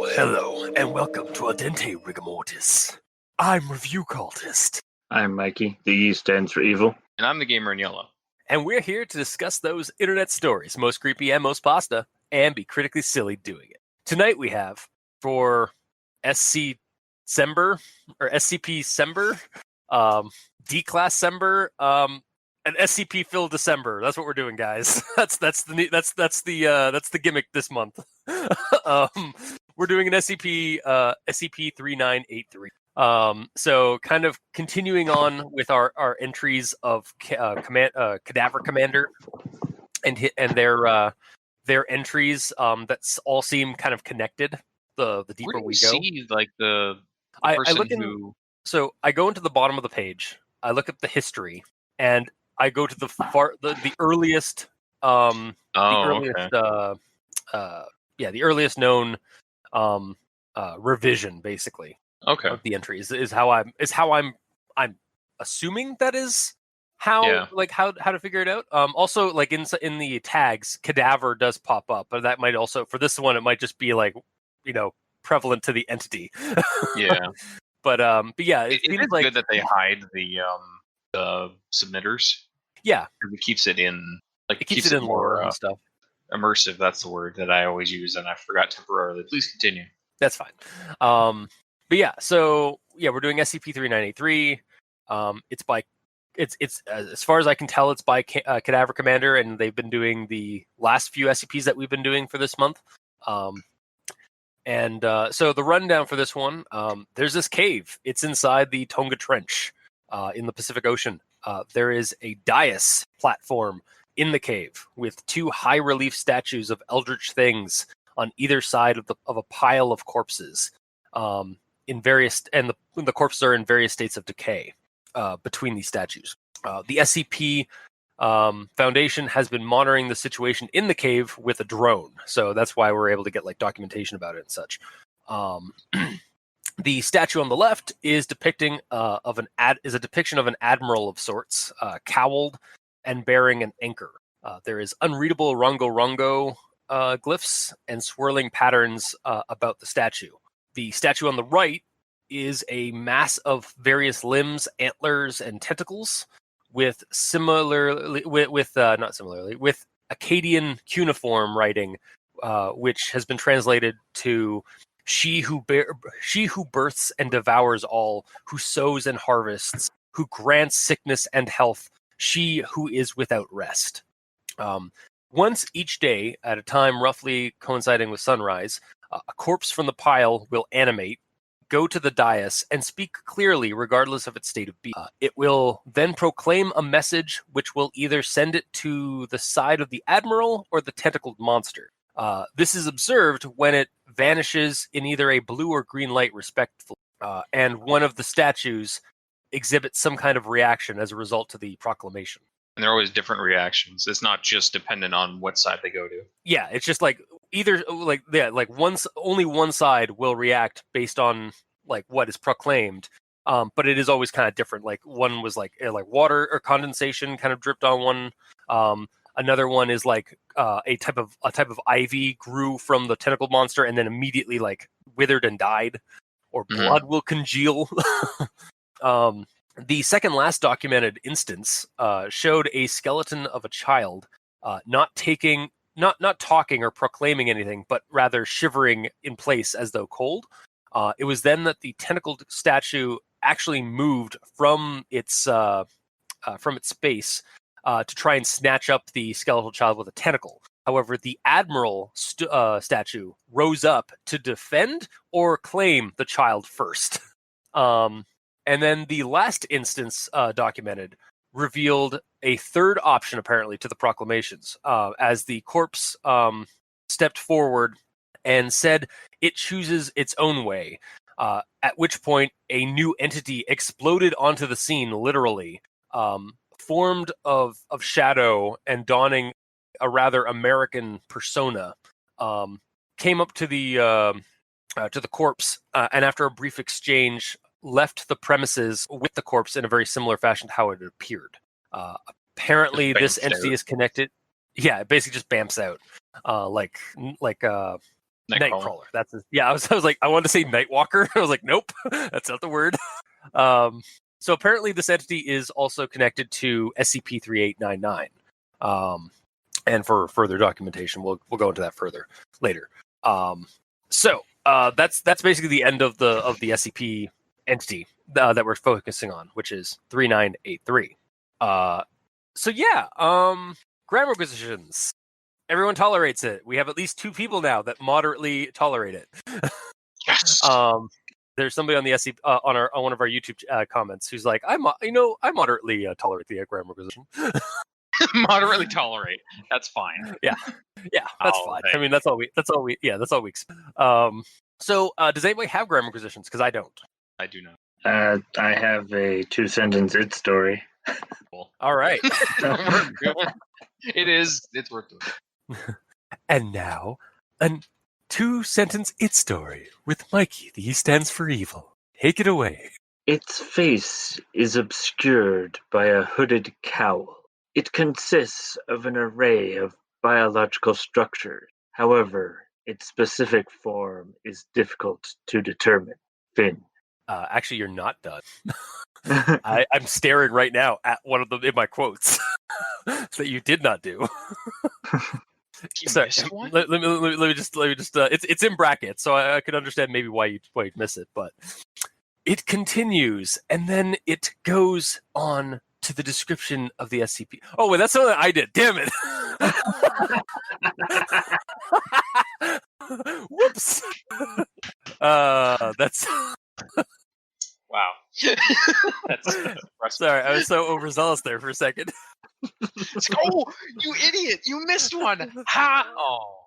Hello, and welcome to Adente Rigamortis. I'm Review Cultist. I'm Mikey. The E stands for evil. And I'm the gamer in yellow. And we're here to discuss those internet stories, most creepy and most pasta, and be critically silly doing it. Tonight we have, for SCP-Cember, or SCP-Cember, D-Class Cember, an SCP-filled December. That's what we're doing, guys. That's the gimmick this month. We're doing an SCP-3983. So kind of continuing on with our entries of CadaverCommander and their entries that all seem kind of connected. The deeper we go, see like the person I look who. So I go into the bottom of the page. I look at the history, and I go to the earliest. The earliest known revision, basically. Okay. Of the entries is how I'm assuming that is how to figure it out. Also, like in the tags, cadaver does pop up, but that might also, for this one, it might just be like, prevalent to the entity. Yeah. But yeah, it seems is like good that they hide the submitters. Yeah, it keeps it in it keeps it in lore and stuff. Immersive. That's the word that I always use, and I forgot temporarily. Please continue. That's fine. But yeah, so yeah, we're doing SCP-3983. It's as far as I can tell, it's by CadaverCommander, and they've been doing the last few SCPs that we've been doing for this month. So the rundown for this one, there's this cave. It's inside the Tonga Trench in the Pacific Ocean. There is a dais platform in the cave with two high-relief statues of eldritch things on either side of a pile of corpses. The corpses are in various states of decay between these statues. The SCP Foundation has been monitoring the situation in the cave with a drone, so that's why we're able to get like documentation about it and such. The statue on the left is a depiction of an admiral of sorts, cowled and bearing an anchor. There is unreadable rongo glyphs and swirling patterns about the statue. The statue on the right is a mass of various limbs, antlers, and tentacles with Akkadian cuneiform writing, which has been translated to she who births and devours all, who sows and harvests, who grants sickness and health, she who is without rest. Once each day, at a time roughly coinciding with sunrise, a corpse from the pile will animate, go to the dais, and speak clearly regardless of its state of being. It will then proclaim a message which will either send it to the side of the admiral or the tentacled monster. This is observed when it vanishes in either a blue or green light respectively, and one of the statues exhibits some kind of reaction as a result to the proclamation. And they're always different reactions. It's not just dependent on what side they go to. Yeah, it's just like only one side will react based on like what is proclaimed. But it is always kind of different. Like one was like water or condensation kind of dripped on one. Another one is like a type of ivy grew from the tentacled monster and then immediately like withered and died, or blood will congeal. The second last documented instance showed a skeleton of a child, not talking or proclaiming anything, but rather shivering in place as though cold. It was then that the tentacled statue actually moved from its space to try and snatch up the skeletal child with a tentacle. However, the admiral statue rose up to defend or claim the child first. And then the last instance documented revealed a third option, apparently, to the proclamations, as the corpse stepped forward and said it chooses its own way, at which point a new entity exploded onto the scene, literally, formed of shadow and donning a rather American persona, came up to the corpse, and after a brief exchange, left the premises with the corpse in a very similar fashion to how it appeared. Apparently, this entity is connected. Yeah, it basically just bamps out, like Nightcrawler. That's I was like, I wanted to say Nightwalker. I was like, nope, that's not the word. So apparently this entity is also connected to SCP-3899. And for further documentation, we'll go into that further later. So that's basically the end of the SCP entity that we're focusing on, which is 3983. So yeah, grammar acquisitions. Everyone tolerates it. We have at least 2 people now that moderately tolerate it. Yes. There's somebody on the SCP on one of our YouTube comments who's like, I moderately tolerate the grammar acquisition. Moderately tolerate. That's fine. Yeah, that's fine. I mean, that's all we expect. So does anybody have grammar acquisitions? Because I don't. I do not. I have a 2-sentence it story. Cool. All right. It's worth doing. And now, a 2-sentence it story with Mikey. The E stands for evil. Take it away. Its face is obscured by a hooded cowl. It consists of an array of biological structures. However, its specific form is difficult to determine. Finn. Actually, you're not done. I'm staring right now at one of them in my quotes that you did not do. Sorry, let me just. It's in brackets, so I could understand maybe why you'd miss it. But it continues, and then it goes on to the description of the SCP. Oh, wait, that's something I did. Damn it! Whoops. That's. Wow. That's sorry, I was so overzealous there for a second. Oh, you idiot! You missed one. Ha! Oh.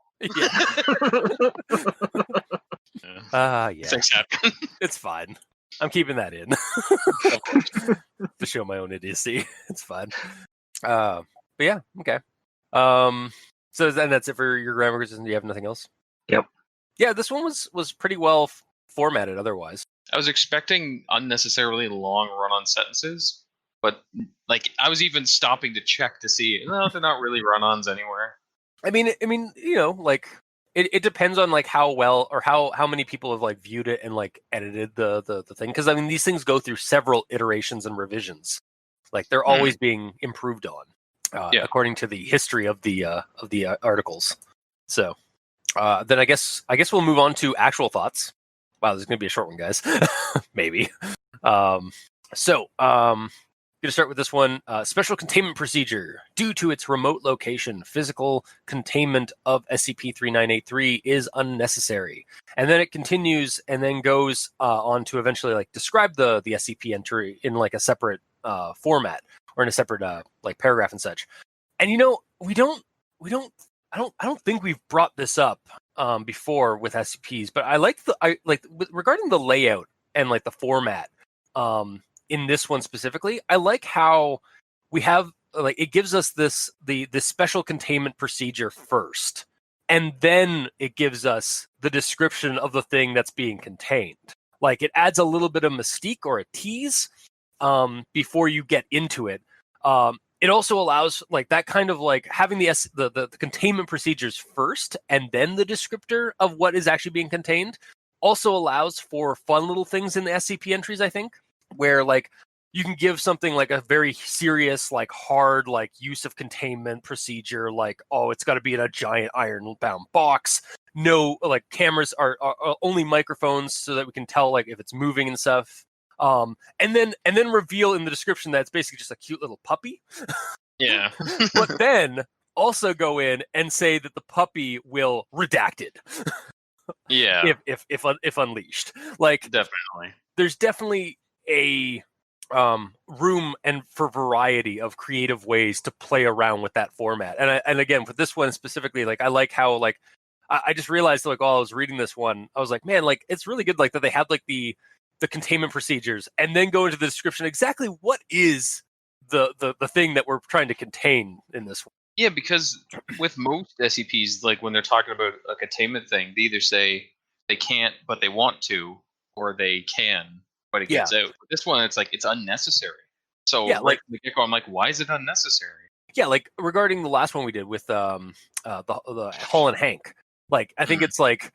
Yeah. Yeah. Things happen. It's fine. I'm keeping that in to show my own idiocy. It's fine. But yeah, okay. So then that's it for your grammar quizzes, and you have nothing else? Yep. Yeah, this one was pretty well formatted. Otherwise, I was expecting unnecessarily long run-on sentences, but like I was even stopping to check to see. No, they're not really run-ons anywhere. I mean, you know, like it depends on like how well or how many people have like viewed it and like edited the thing. Because I mean, these things go through several iterations and revisions. Like they're always being improved on, according to the history of the articles. So then I guess we'll move on to actual thoughts. Wow, this is gonna be a short one, guys. Maybe. Going to start with this one. Special containment procedure. Due to its remote location, physical containment of SCP-3983 is unnecessary. And then it continues and then goes on to eventually like describe the SCP entry in like a separate format or in a separate like paragraph and such. And you know, I don't think we've brought this up before with SCPs, but I like regarding the layout and like the format. In this one specifically, I like how we have like it gives us this special containment procedure first, and then it gives us the description of the thing that's being contained. Like it adds a little bit of mystique or a tease before you get into it. It also allows like that kind of like having the containment procedures first and then the descriptor of what is actually being contained also allows for fun little things in the SCP entries, I think. Where like you can give something like a very serious, like hard, like use of containment procedure, like, oh, it's got to be in a giant iron-bound box. No, like cameras are only microphones so that we can tell like if it's moving and stuff. And then reveal in the description that it's basically just a cute little puppy. Yeah. But then also go in and say that the puppy will redacted. Yeah. If unleashed. Like Definitely. There's definitely a room and for variety of creative ways to play around with that format. And again, for this one specifically, like I like how like I just realized like while I was reading this one, I was like, man, like it's really good like that they have like the containment procedures and then go into the description exactly what is the thing that we're trying to contain in this one. Yeah, because with most SCPs, like when they're talking about a containment thing, they either say they can't but they want to, or they can but it gets out. But this one, it's like it's unnecessary. So yeah, like from the get-go, I'm like, why is it unnecessary? Yeah, like regarding the last one we did with the Hall and Hank, like I think it's like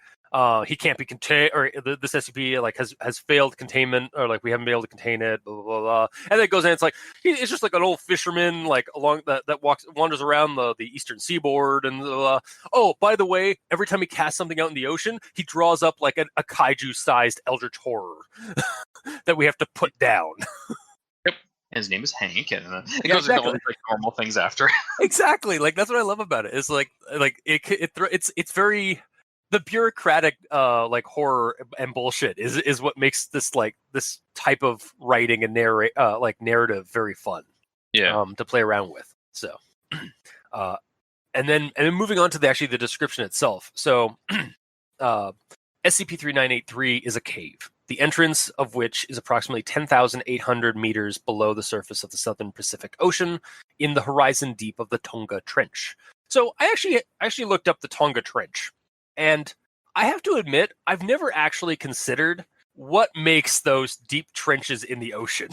He can't be contained, or this SCP like has failed containment, or like we haven't been able to contain it, blah blah blah, blah. And then it goes in. It's like it's just like an old fisherman, like along that wanders around the eastern seaboard, and oh, by the way, every time he casts something out in the ocean, he draws up like a kaiju-sized eldritch horror that we have to put down. Yep. His name is Hank, and it goes into all these like normal things after. Exactly, like that's what I love about it. It's like it's very. The bureaucratic like horror and bullshit is what makes this like this type of writing and narrative very fun. Yeah. To play around with. So, and then moving on to the description itself. So, SCP-3983 is a cave, the entrance of which is approximately 10,800 meters below the surface of the Southern Pacific Ocean in the horizon deep of the Tonga Trench. So I actually looked up the Tonga Trench. And I have to admit, I've never actually considered what makes those deep trenches in the ocean.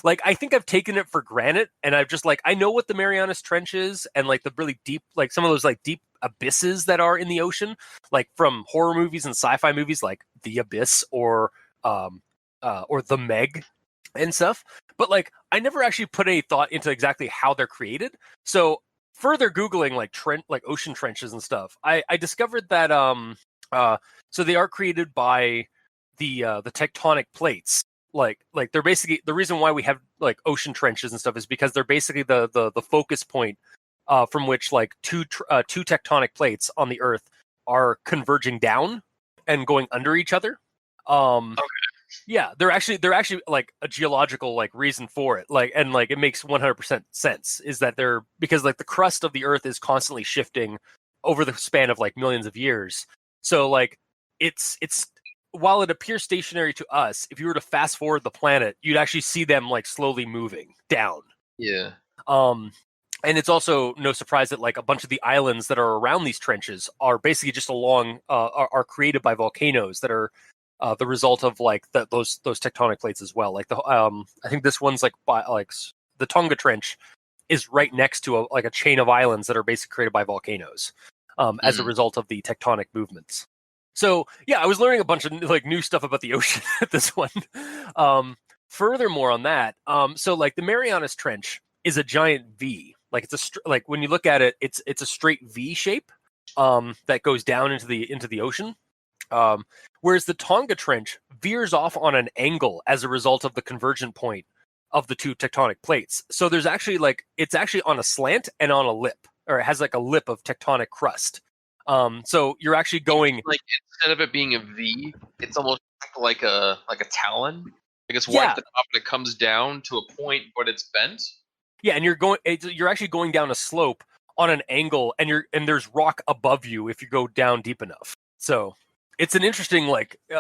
Like, I think I've taken it for granted, and I've just, like, I know what the Marianas Trench is, and, like, the really deep, like, some of those, like, deep abysses that are in the ocean, like, from horror movies and sci-fi movies, like The Abyss or The Meg and stuff. But, like, I never actually put any thought into exactly how they're created. So further Googling like ocean trenches and stuff, I discovered that so they are created by the tectonic plates. Like they're basically the reason why we have like ocean trenches and stuff is because they're basically the focus point from which like two tectonic plates on the Earth are converging down and going under each other. Okay. Yeah, they're actually like a geological like reason for it. Like, and like it makes 100% sense is that they're because like the crust of the Earth is constantly shifting over the span of like millions of years. So like it's while it appears stationary to us, if you were to fast forward the planet, you'd actually see them like slowly moving down. Yeah. And it's also no surprise that like a bunch of the islands that are around these trenches are basically just are created by volcanoes that are the result of like those tectonic plates as well. Like I think this one's like the Tonga Trench is right next to a chain of islands that are basically created by volcanoes as a result of the tectonic movements. So yeah, I was learning a bunch of like new stuff about the ocean at this one. Furthermore on that, so like the Marianas Trench is a giant V. Like it's like when you look at it, it's a straight V shape that goes down into the ocean. Whereas the Tonga Trench veers off on an angle as a result of the convergent point of the two tectonic plates. So there's actually like it's actually on a slant and on a lip, or it has like a lip of tectonic crust. So you're actually going like instead of it being a V, it's almost like a talon. Like it's wide at the top and it comes down to a point, but it's bent. Yeah, and you're actually going down a slope on an angle, and there's rock above you if you go down deep enough. So it's an interesting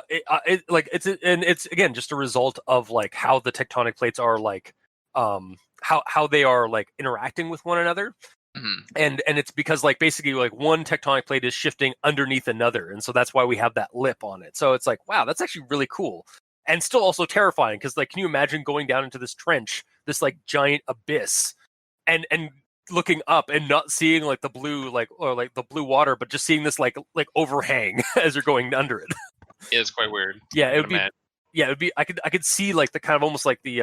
it's again just a result of like how the tectonic plates are like how they are like interacting with one another. Mm-hmm. And it's because like basically like one tectonic plate is shifting underneath another, and so that's why we have that lip on it. So it's like, wow, that's actually really cool and still also terrifying because like can you imagine going down into this trench, this like giant abyss, and looking up and not seeing like the blue the blue water, but just seeing this like overhang as you're going under it. Yeah, it's quite weird. Yeah, it would be I could see like the kind of almost like the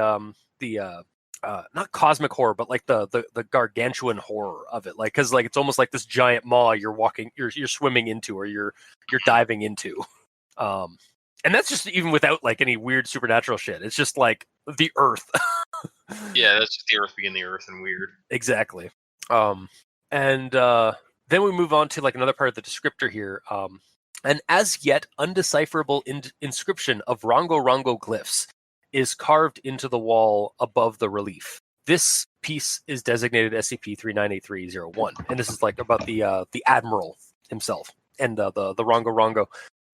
not cosmic horror, but like the gargantuan horror of it, like because like it's almost like this giant maw you're swimming into or you're diving into, and that's just even without like any weird supernatural shit. It's just like the Earth. Yeah, that's just the Earth being the Earth and weird. Exactly. And then we move on to like another part of the descriptor here. An as yet undecipherable inscription of Rongo Rongo glyphs is carved into the wall above the relief. This piece is designated SCP-3983-01, and this is like about the admiral himself and the Rongo Rongo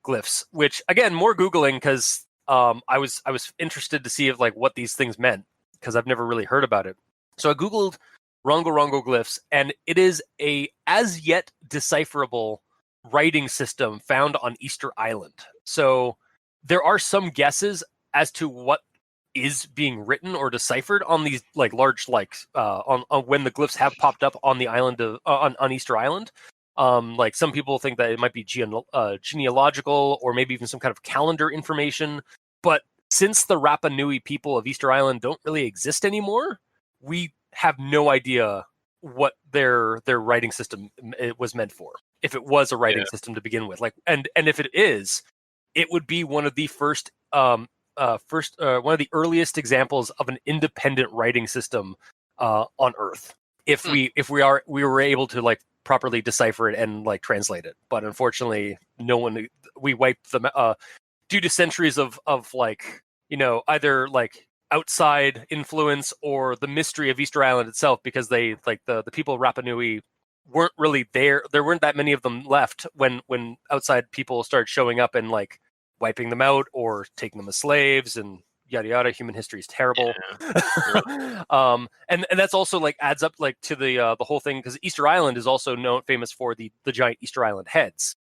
glyphs. Which again, more googling because I was interested to see if like what these things meant because I've never really heard about it. So I googled Rongo Rongo glyphs, and it is a as yet decipherable writing system found on Easter Island. So there are some guesses as to what is being written or deciphered on these like large on when the glyphs have popped up on the island of on Easter Island. Like some people think that it might be genealogical or maybe even some kind of calendar information. But since the Rapa Nui people of Easter Island don't really exist anymore, we have no idea what their writing system it was meant for. If it was a writing system to begin with, like, and if it is, it would be one of the one of the earliest examples of an independent writing system on Earth. If we were able to like properly decipher it and like translate it, but unfortunately, we wiped them due to centuries of like either like outside influence or the mystery of Easter Island itself, because they like the people of Rapa Nui weren't really there. There weren't that many of them left when outside people started showing up and like wiping them out or taking them as slaves and yada yada. Human history is terrible. Yeah. And that's also like adds up like to the whole thing, because Easter Island is also famous for the giant Easter Island heads.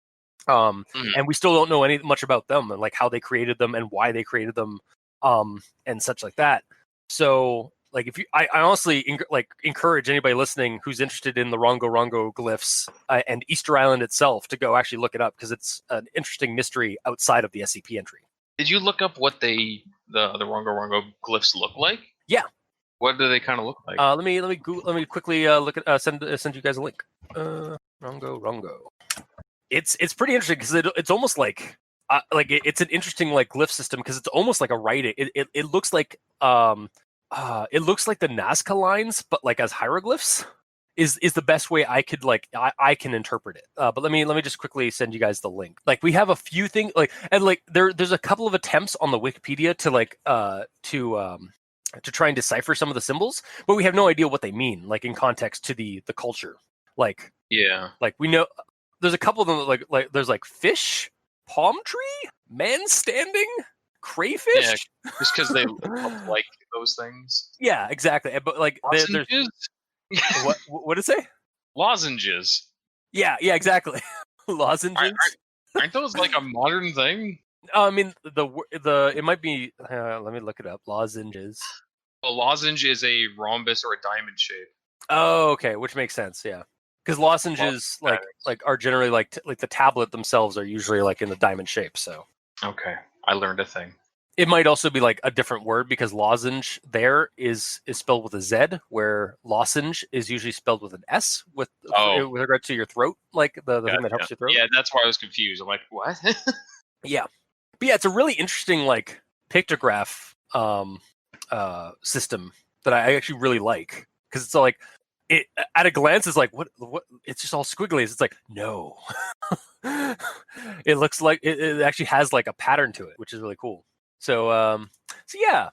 And we still don't know much about them and like how they created them and why they created them, and such like that. So like I honestly encourage anybody listening who's interested in the Rongo Rongo glyphs and Easter Island itself to go actually look it up, because it's an interesting mystery outside of the SCP entry. Did you look up what the Rongo Rongo glyphs look like? Yeah. What do they kind of look like? Let me quickly look at send you guys a link. Rongo Rongo. It's pretty interesting because it's almost like it's an interesting like glyph system, because it's almost like a writing. It looks like the Nazca lines, but like as hieroglyphs is the best way I could like I can interpret it. But let me just quickly send you guys the link. Like we have a few things like, and like there's a couple of attempts on the Wikipedia to like to try and decipher some of the symbols, but we have no idea what they mean like in context to the culture. Like like we know there's a couple of them like there's like fish, palm tree, man standing, crayfish. Yeah, just because they look like those things. Yeah, exactly. But like there's what did it say? Lozenges. Yeah, exactly. Lozenges. Aren't those like a modern thing? I mean, the it might be. Let me look it up. Lozenges. A lozenge is a rhombus or a diamond shape. Oh, okay, which makes sense. Yeah, because lozenges like are generally like the tablet themselves are usually like in the diamond shape. So okay, I learned a thing. It might also be like a different word, because lozenge there is spelled with a Z, where lozenge is usually spelled with an S with regard to your throat, like the thing that helps your throat. Yeah, that's why I was confused. I'm like, what? Yeah, but yeah, it's a really interesting like pictograph system that I actually really like, because it's like it at a glance is like what it's just all squigglies. It's like no, it looks like it actually has like a pattern to it, which is really cool. So yeah,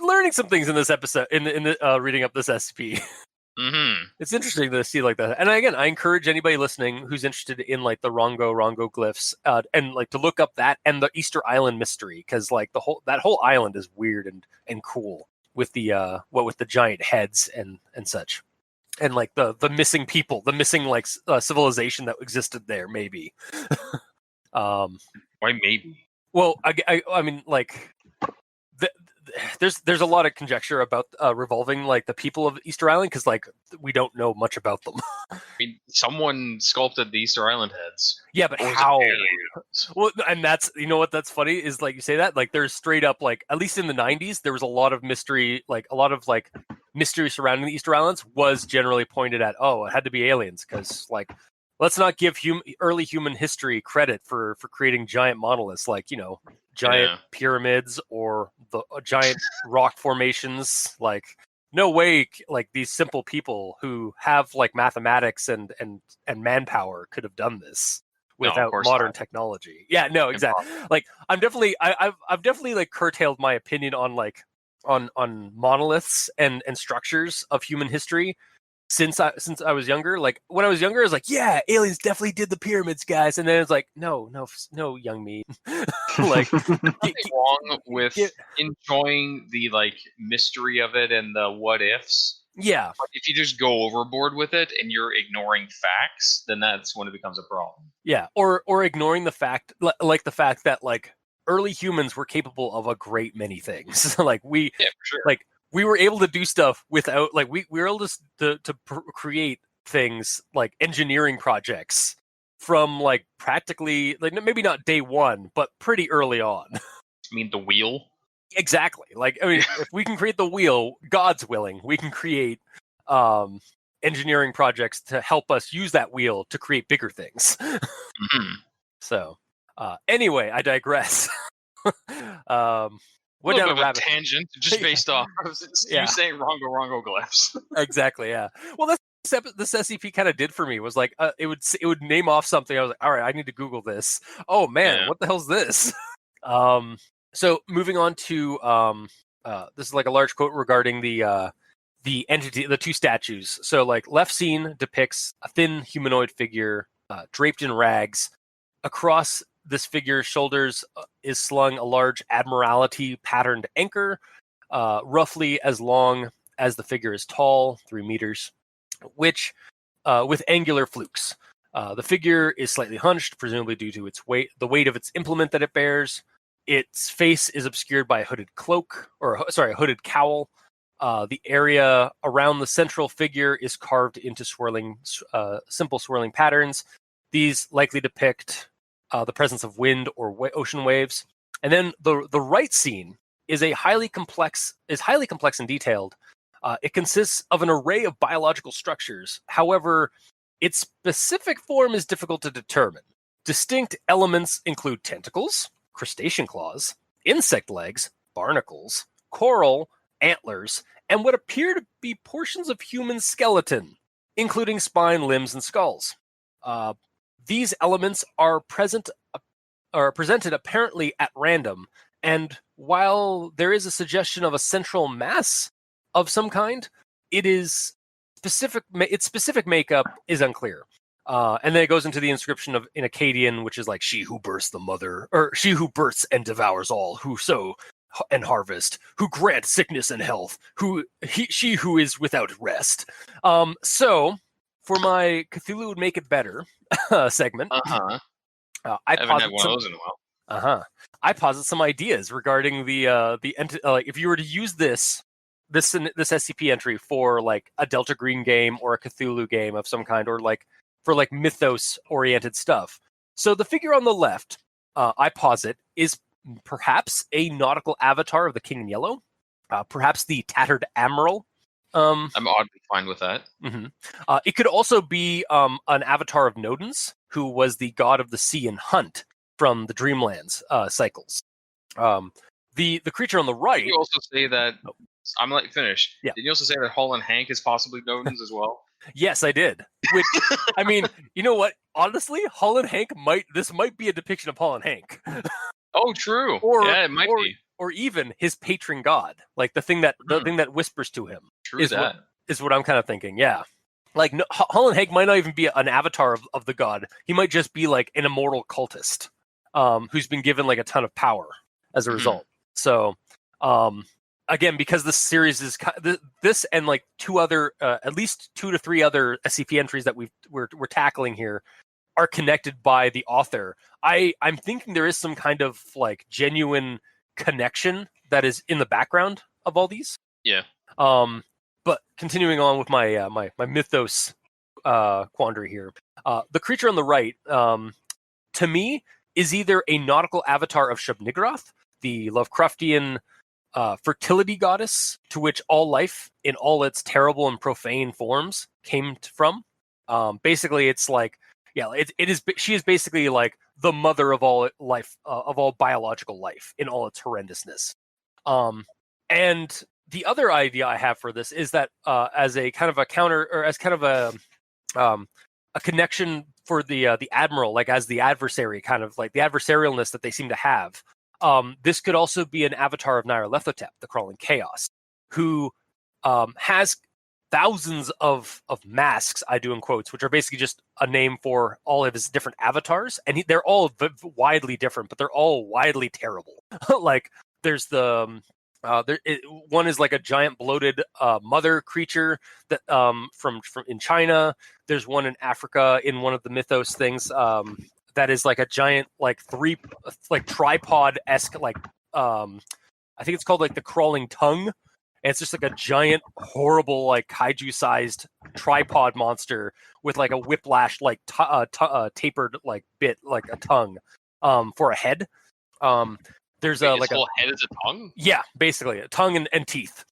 learning some things in this episode, in the reading up this SCP. Mm-hmm. It's interesting to see like that. And again, I encourage anybody listening who's interested in like the Rongo glyphs and like to look up that and the Easter Island mystery, because like that whole island is weird and cool with the with the giant heads and such, and like the missing people, the missing like civilization that existed there, maybe. Why maybe? Well, I mean, like, there's a lot of conjecture about revolving like the people of Easter Island, because like we don't know much about them. I mean, someone sculpted the Easter Island heads. Yeah, but how? Well, and that's that's funny is like you say that, like there's straight up like, at least in the 90s there was a lot of mystery, like a lot of like mystery surrounding the Easter Islands was generally pointed at, it had to be aliens, because like, let's not give early human history credit for creating giant monoliths, like, giant pyramids or the giant rock formations. Like, no way, like, these simple people who have like mathematics and manpower could have done this without modern technology. Yeah, no, exactly. Like, I've definitely like curtailed my opinion on like on monoliths and structures of human history since I was younger. Like, when I was younger, I was like, yeah, aliens definitely did the pyramids, guys. And then it's like, no, young me. Like, nothing wrong with enjoying the like mystery of it and the what ifs. Yeah. But if you just go overboard with it and you're ignoring facts, then that's when it becomes a problem. Yeah, or ignoring the fact, like the fact that like early humans were capable of a great many things. Like for sure. Like, we were able to do stuff without, like, we were able to create things like engineering projects from like practically like maybe not day one, but pretty early on. I mean, the wheel. Exactly. Like, I mean, if we can create the wheel, God's willing, we can create engineering projects to help us use that wheel to create bigger things. Mm-hmm. So, anyway, I digress. A Went little down bit a of a rabbit. tangent, just based off of Yeah. you saying Rongo glyphs. Exactly. Yeah. Well, that's this SCP kind of did for me. Was like it would name off something. I was like, all right, I need to Google this. Oh man, Yeah. what the hell's this? So moving on to this is like a large quote regarding the entity, the two statues. So like left scene depicts a thin humanoid figure draped in rags. Across this figure's shoulders is slung a large Admiralty patterned anchor, roughly as long as the figure is tall, 3 meters, which with angular flukes. The figure is slightly hunched, presumably due to its weight, the weight of its implement that it bears. Its face is obscured by a hooded cloak, or sorry, a hooded cowl. The area around the central figure is carved into simple swirling patterns. These likely depict the presence of wind or ocean waves. And then the right scene is highly complex and detailed. It consists of an array of biological structures. However, its specific form is difficult to determine. Distinct elements include tentacles, crustacean claws, insect legs, barnacles, coral, antlers, and what appear to be portions of human skeleton, including spine, limbs, and skulls. These elements are presented apparently at random, and while there is a suggestion of a central mass of some kind, its specific makeup is unclear. And then it goes into the inscription in Akkadian, which is like, "She who births the mother, or she who births and devours all, who sow and harvest, who grant sickness and health, she who is without rest." So for my Cthulhu would make it better segment, I I haven't had one of those in a while. I posit some ideas regarding like if you were to use this SCP entry for like a Delta Green game or a Cthulhu game of some kind, or like for like mythos oriented stuff. So the figure on the left, I posit, is perhaps a nautical avatar of the King in Yellow, perhaps the Tattered Admiral. I'm oddly fine with that. Mm-hmm. It could also be an avatar of Nodens, who was the god of the sea and hunt from the Dreamlands cycles. The creature on the right. Did you also say that? I'm letting you finish. Yeah. Did you also say that Hull and Hank is possibly Nodens as well? Yes, I did. Which, I mean, you know what? Honestly, Hull and Hank might be a depiction of Hull and Hank. Oh, true. Yeah, it might be. Or even his patron god, like the thing that whispers to him. True is what I'm kind of thinking. Yeah, like Hull and Hank might not even be an avatar of the god. He might just be like an immortal cultist, who's been given like a ton of power as a result. So, again, because this series is this and like at least 2 to 3 other SCP entries that we're tackling here are connected by the author. I'm thinking there is some kind of like genuine connection that is in the background of all these. Yeah. But continuing on with my my mythos quandary here, the creature on the right, to me, is either a nautical avatar of Shub-Niggurath, the Lovecraftian fertility goddess to which all life in all its terrible and profane forms came from. Basically, it's like, yeah, it is. She is basically like the mother of all life, of all biological life in all its horrendousness. And the other idea I have for this is that as a kind of a counter, or as kind of a connection for the admiral, like as the adversary, kind of like the adversarialness that they seem to have. This could also be an avatar of Nyarlathotep, the Crawling Chaos, who has thousands of masks, I do in quotes, which are basically just a name for all of his different avatars, and they're all widely different, but they're all widely terrible. Like there's one is like a giant bloated mother creature that from in China. There's one in Africa in one of the mythos things that is like a giant like tripod-esque like I think it's called like the crawling tongue, And it's just like a giant, horrible, like kaiju-sized tripod monster with like a whiplash, like tapered like bit, like a tongue, for a head. There's Wait, like its whole head is a tongue? yeah, basically a tongue and teeth.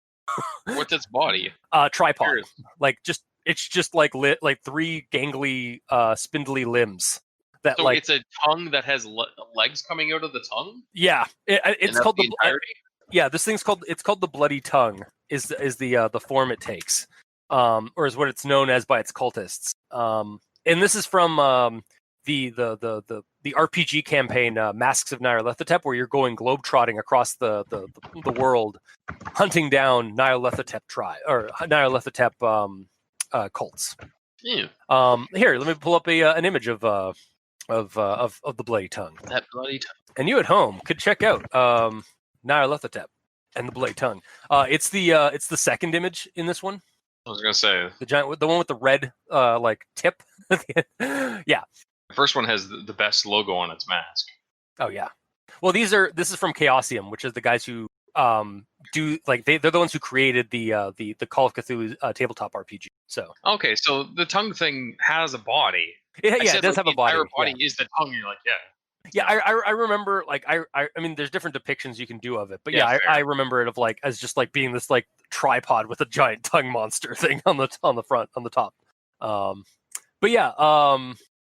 What's its body? Tripod. Curious. Like it's just like three gangly, spindly limbs. That So like it's a tongue that has legs coming out of the tongue? yeah, And it's that's called the entirety? yeah. This thing's called the bloody tongue. Is the form it takes, or is what it's known as by its cultists. And this is from the RPG campaign Masks of Nyarlathotep, where you're going globetrotting across the world, hunting down Nyarlathotep cults. Yeah. Here, let me pull up an image of the bloody tongue. That bloody tongue. And you at home could check out Nyarlathotep and the bloody tongue. It's the second image in this one. I was gonna say The one with the red like tip. Yeah. the first one has the best logo on its mask. Oh yeah. Well, this is from Chaosium, which is the guys who do like they're the ones who created the Call of Cthulhu tabletop RPG. So Okay, so the tongue thing has a body. yeah, I said, it does have the a body. entire body Yeah. is the tongue. You're like, yeah. Yeah, I remember like I mean there's different depictions you can do of it, but Yeah, yeah, fair. I remember it of like as just like being this like tripod with a giant tongue monster thing on the front on the top. But yeah,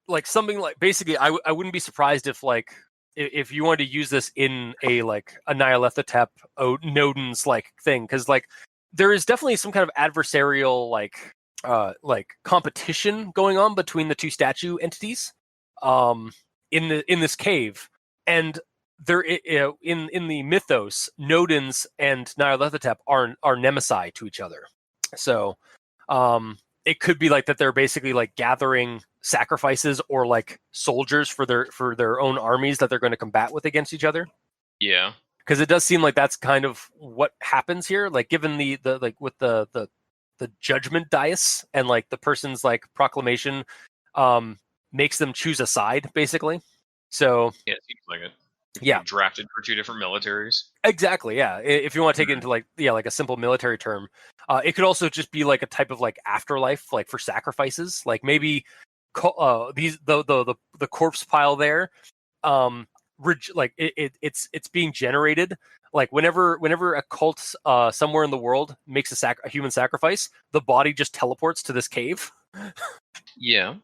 like something like basically I wouldn't be surprised if like if you wanted to use this in a like a Nyarlathotep Nodens like thing, because like there is definitely some kind of adversarial like competition going on between the two statue entities. In this cave, and there in the mythos, Nodens and Nyarlathotep are nemesis to each other. So it could be like that they're basically like gathering sacrifices or like soldiers for their own armies that they're going to combat with against each other. Yeah. Because it does seem like that's kind of what happens here. Like given the like with the judgment dice and like the person's like proclamation makes them choose a side, basically. So Yeah, it seems like it. yeah, You're drafted for two different militaries. exactly. Yeah, if you want to take it into like like a simple military term, it could also just be like a type of like afterlife, like for sacrifices. Like maybe the corpse pile there, like it's being generated. Like whenever a cult somewhere in the world makes a human sacrifice, the body just teleports to this cave. Yeah.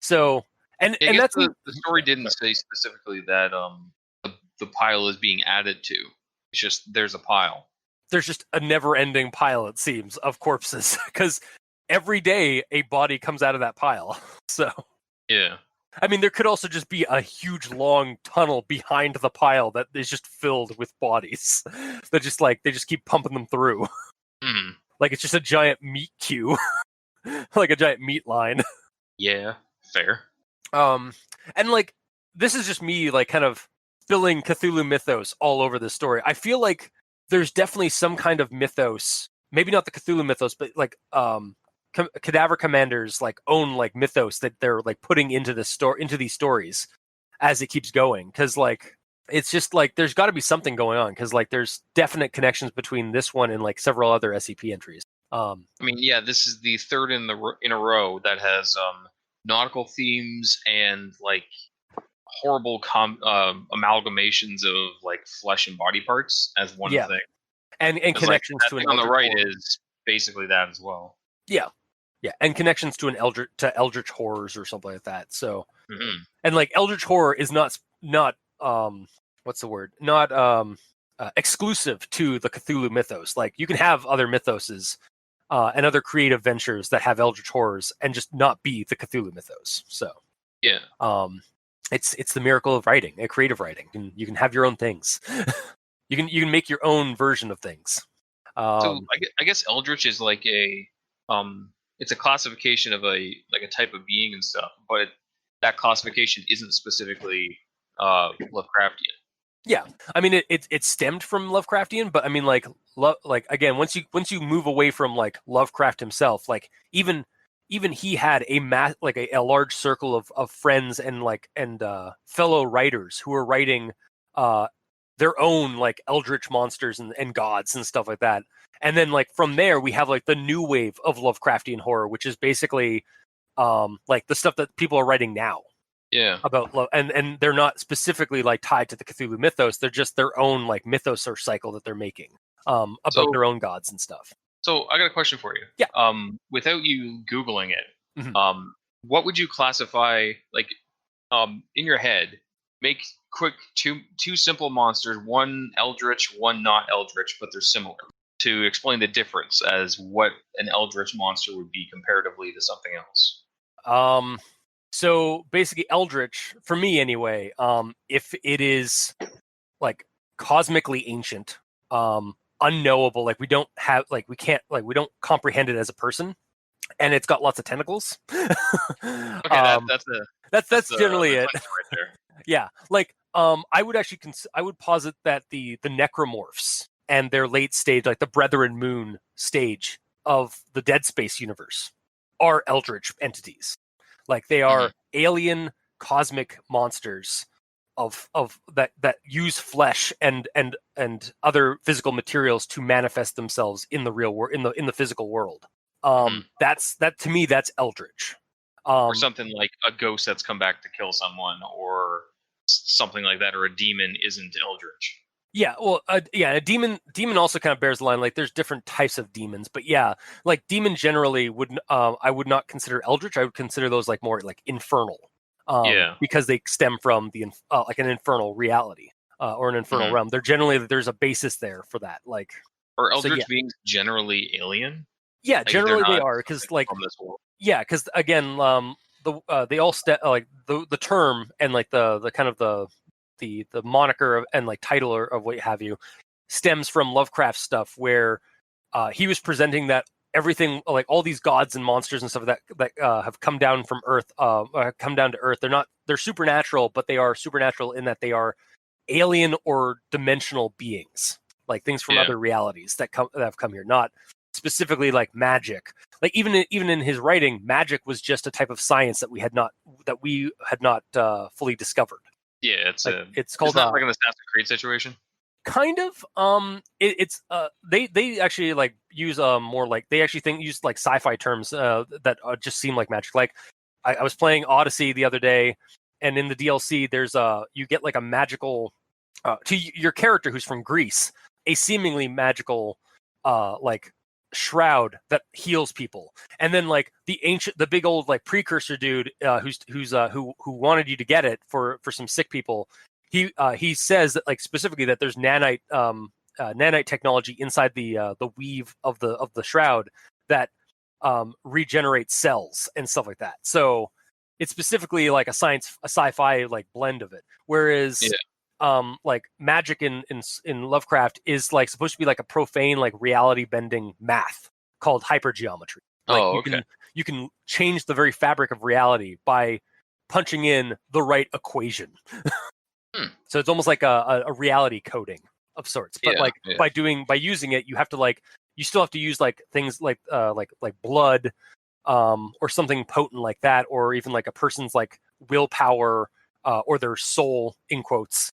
So and I guess that's the story didn't say specifically that the pile is being added to. It's just there's a pile. There's just a never-ending pile, it seems, of corpses because every day a body comes out of that pile. So Yeah. I mean, there could also just be a huge long tunnel behind the pile that is just filled with bodies that just like they just keep pumping them through. Mm. Like it's just a giant meat queue, like a giant meat line. Yeah. Fair. And like this is just me like kind of spilling Cthulhu mythos all over this story. I feel like there's definitely some kind of mythos, maybe not the Cthulhu mythos, but like CadaverCommander's like own like mythos that they're like putting into these stories as it keeps going, because like it's just like there's got to be something going on, because like there's definite connections between this one and like several other SCP entries. I mean, yeah, this is the third in a row that has nautical themes and like horrible amalgamations of like flesh and body parts as one thing. And connections like, to an on the right horror. is basically that as well. Yeah, and connections to eldritch horrors or something like that. So and like eldritch horror is not what's the word? Not exclusive to the Cthulhu mythos. Like you can have other mythoses and other creative ventures that have eldritch horrors and just not be the Cthulhu mythos. So yeah, it's the miracle of writing, creative writing. You can have your own things. you can make your own version of things. So I guess eldritch is like a it's a classification of a type of being and stuff, but that classification isn't specifically Lovecraftian. Yeah, I mean it stemmed from Lovecraftian, but I mean like again, once you move away from like Lovecraft himself, like even he had a large circle of friends and fellow writers who were writing their own like eldritch monsters and gods and stuff like that. And then like from there we have like the new wave of Lovecraftian horror, which is basically like the stuff that people are writing now. Yeah. About love, and they're not specifically like tied to the Cthulhu mythos. They're just their own like mythos or cycle that they're making about their own gods and stuff. So I got a question for you. Yeah. Without you Googling it, Mhm. what would you classify like in your head? Make quick two simple monsters, one eldritch, one not eldritch, but they're similar. To explain the difference as what an eldritch monster would be comparatively to something else. So basically, eldritch for me anyway. If it is like cosmically ancient, unknowable, like we don't have, like we can't, like we don't comprehend it as a person, and it's got lots of tentacles. Okay, that's generally it. Right there. Yeah, like I would actually I would posit that the necromorphs and their late stage, like the Brethren Moon stage of the Dead Space universe, are eldritch entities. Like they are alien cosmic monsters of that use flesh and other physical materials to manifest themselves in the real world, in the physical world. That's to me, that's eldritch. Or something like a ghost that's come back to kill someone, or something like that, or a demon isn't eldritch. Yeah, well, a demon also kind of bears the line. Like, there's different types of demons, but yeah, like demon generally would I would not consider eldritch. I would consider those like more like infernal, because they stem from the like an infernal reality or an infernal realm. They're generally, there's a basis there for that. Like, are eldritch beings generally alien? Yeah, like generally they are, because like from this world. Yeah, because again, they all like the term and like the kind of the moniker of, and like title of what have you, stems from Lovecraft stuff, where he was presenting that everything, like all these gods and monsters and stuff that have come down from Earth, come down to Earth. They're supernatural, but they are supernatural in that they are alien or dimensional beings, like things from other realities that have come here, not specifically like magic. Like even in his writing, magic was just a type of science that we had not fully discovered. Yeah, it's called, it's not like an Assassin's Creed situation. Kind of. It's they actually like use more like, they actually use like sci-fi terms that just seem like magic. Like I was playing Odyssey the other day, and in the DLC there's you get like a magical to your character who's from Greece, a seemingly magical like shroud that heals people. And then like the big old like precursor dude who wanted you to get it for some sick people, he says that like specifically that there's nanite technology inside the weave of the shroud that regenerates cells and stuff like that. So it's specifically like a sci-fi like blend of it, whereas like magic in Lovecraft is like supposed to be like a profane, like reality bending math called hypergeometry. Like you can change the very fabric of reality by punching in the right equation. So it's almost like a reality coding of sorts. But by using it, you have to you still have to use like things like blood or something potent like that, or even like a person's like willpower or their soul, in quotes.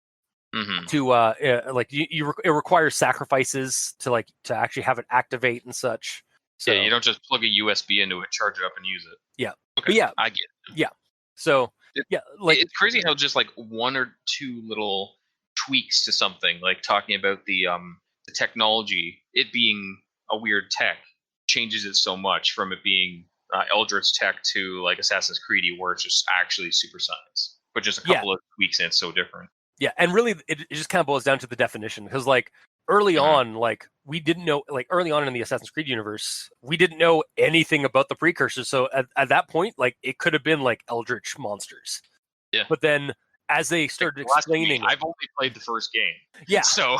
To like it requires sacrifices to actually have it activate and such. So you don't just plug a USB into it, charge it up, and use it. Yeah, okay, but I get it. Yeah, so like it's crazy how just like one or two little tweaks to something, like talking about the technology, it being a weird tech, changes it so much from it being Eldritch tech to like Assassin's Creed, where it's just actually super science, but just a couple of tweaks and it's so different. Yeah, and really, it just kind of boils down to the definition, because like early on, like we didn't know, like early on in the Assassin's Creed universe, we didn't know anything about the precursors. So at that point, like it could have been like eldritch monsters. Yeah. But then as they started explaining, I've only played the first game. Yeah. So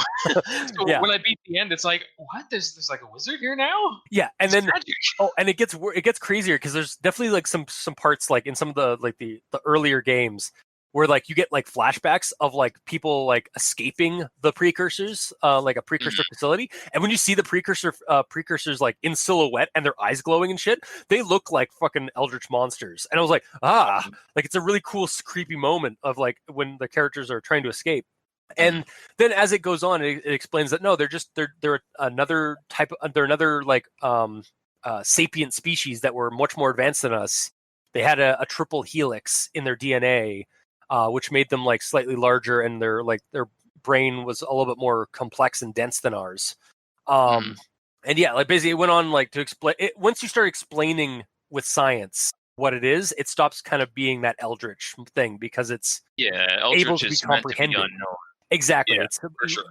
when I beat the end, it's like, what? There's like a wizard here now? Yeah, and it's then magic. And it gets crazier, because there's definitely like some parts like in some of the like the earlier games where like you get like flashbacks of like people like escaping the precursors, like a precursor facility. And when you see the precursors like in silhouette and their eyes glowing and shit, they look like fucking eldritch monsters. And I was like, like it's a really cool, creepy moment of like when the characters are trying to escape. And then as it goes on, it explains that no, they're another type of, they're another like sapient species that were much more advanced than us. They had a triple helix in their DNA, which made them like slightly larger, and their brain was a little bit more complex and dense than ours. And yeah, like basically it went on like to explain it. Once you start explaining with science what it is, it stops kind of being that eldritch thing because it's able to be comprehended. Exactly. Yeah, it's for sure.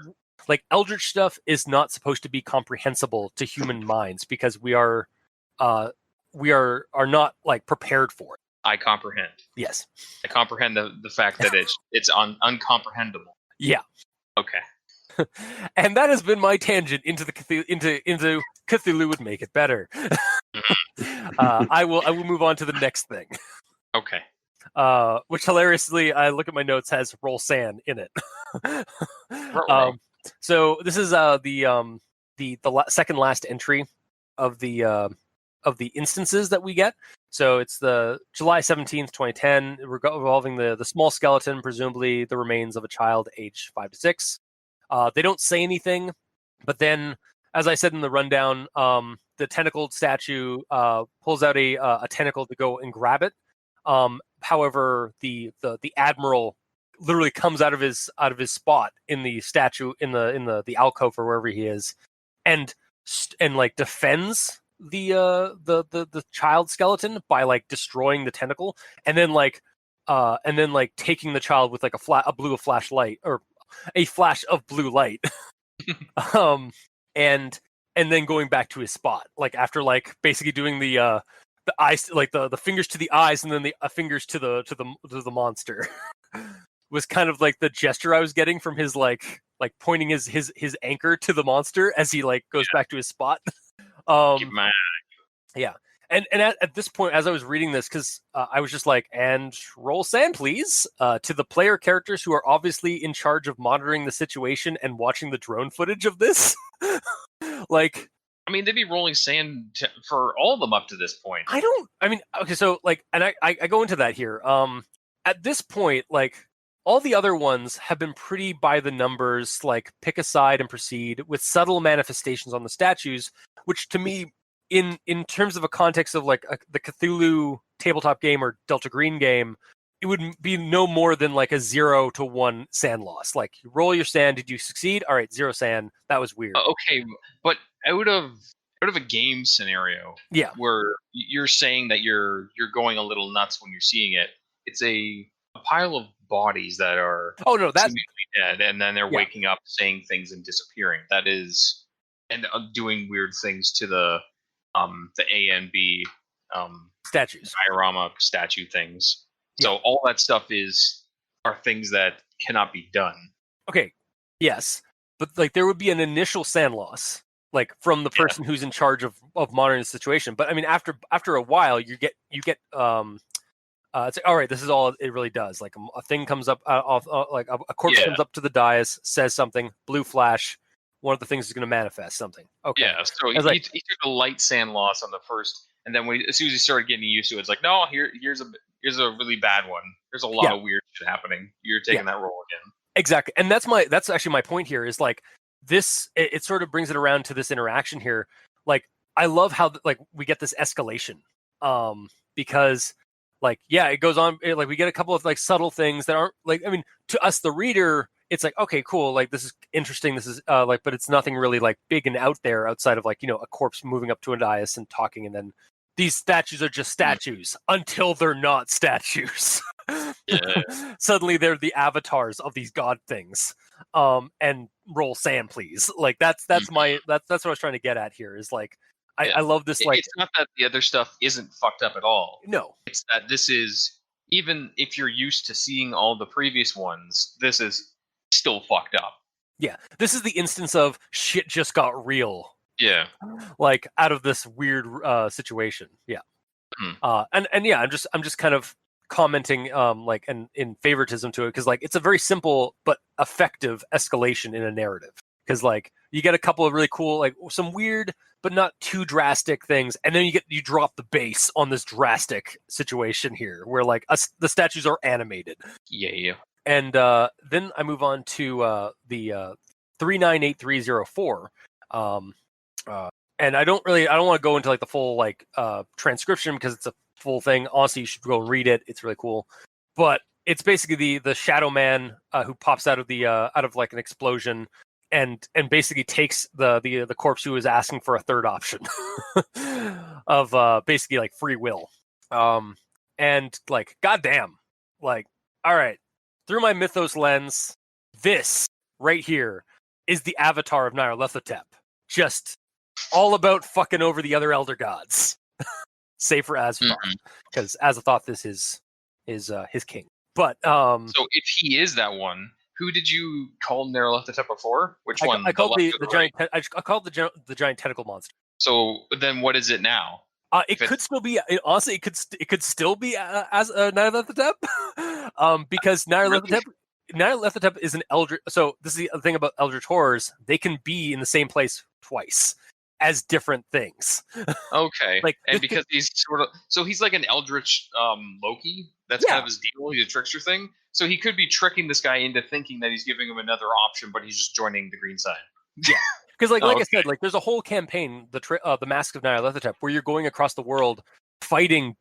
Like eldritch stuff is not supposed to be comprehensible to human minds because we are not like prepared for it. I comprehend. Yes. I comprehend the fact that it's uncomprehendable. Yeah. Okay. And that has been my tangent into the into Cthulhu would make it better. I will move on to the next thing. Okay. Which hilariously, I look at my notes, has roll sand in it. So this is the second last entry of the instances that we get. So it's the July 17th, 2010, involving the small skeleton, presumably the remains of a child aged 5 to 6. They don't say anything, but then, as I said in the rundown, the tentacled statue pulls out a tentacle to go and grab it. However, the admiral literally comes out of his spot in the statue in the alcove or wherever he is, and like defends the child skeleton by like destroying the tentacle, and then taking the child with like a flashlight or a flash of blue light, and then going back to his spot, like after like basically doing the eyes, like the fingers to the eyes, and then the fingers to the monster. Was kind of like the gesture I was getting from his like pointing his anchor to the monster as he like goes back to his spot. Yeah. And at this point, as I was reading this, because I was just like, and roll sand, please, to the player characters who are obviously in charge of monitoring the situation and watching the drone footage of this. Like, I mean, they'd be rolling sand for all of them up to this point. Okay, so like, and I go into that here. At this point, like, all the other ones have been pretty by the numbers, like pick a side and proceed, with subtle manifestations on the statues, which to me, in terms of a context of like the Cthulhu tabletop game or Delta Green game, it would be no more than like a 0 to 1 sand loss. Like, you roll your sand, did you succeed? All right, 0 sand. That was weird. Okay, but out of a game scenario, where you're saying that you're going a little nuts when you're seeing it, it's a pile of bodies that are seemingly dead, and then they're waking up, saying things, and disappearing. That is, and doing weird things to the A and B statues, diorama statue things. So all that stuff are things that cannot be done. Okay, yes, but like there would be an initial sand loss, like from the person who's in charge of monitoring the situation. But I mean, after a while, you get it's all right. This is all it really does. Like a thing comes up like a corpse comes up to the dais, says something, blue flash. One of the things is going to manifest something. Okay. Yeah. So he took a light sand loss on the first, and then as soon as he started getting used to it, it's like, no, here's a really bad one. There's a lot of weird shit happening. You're taking that role again. Exactly, and that's actually my point here. Is like this. It sort of brings it around to this interaction here. Like, I love how like we get this escalation, because. Like, it goes on. Like, we get a couple of like subtle things that aren't like. I mean, to us, the reader, it's like, okay, cool. Like, this is interesting. This is like, but it's nothing really like big and out there outside of like, a corpse moving up to a dais and talking, and then these statues are just statues until they're not statues. Suddenly, they're the avatars of these god things. And roll sand, please. Like, that's what I was trying to get at here. Is like. I love this. Like, it's not that the other stuff isn't fucked up at all. No, it's that this is, even if you're used to seeing all the previous ones, this is still fucked up. Yeah, this is the instance of shit just got real. Yeah, like out of this weird situation. Yeah, and I'm just kind of commenting like in favoritism to it, because like it's a very simple but effective escalation in a narrative. Because like you get a couple of really cool, like some weird but not too drastic things, and then you drop the base on this drastic situation here, where like the statues are animated. Yeah. And then I move on to the 398304. And I don't want to go into like the full like transcription because it's a full thing. Honestly, you should go and read it. It's really cool. But it's basically the Shadow Man who pops out of like an explosion and basically takes the corpse who is asking for a third option of basically like free will. And like, goddamn, like, all right, through my mythos lens, this right here is the avatar of Nyarlathotep. Just all about fucking over the other elder gods. Save for Azathoth, because Azathoth is his king. But so if he is that one, who did you call Nyarlathotep before? Which one? I called the giant. I called the giant tentacle monster. So then, what is it now? It could still be. Honestly, it could still be as Nyarlathotep, because Nyarlathotep is an eldritch. So this is the thing about eldritch horrors; they can be in the same place twice as different things. Okay, like, and because he's sort of, so he's like an eldritch Loki. That's kind of his deal. He's a trickster thing. So he could be tricking this guy into thinking that he's giving him another option, but he's just joining the green side. Yeah. Because I said, like there's a whole campaign, the Mask of Nyarlathotep, where you're going across the world fighting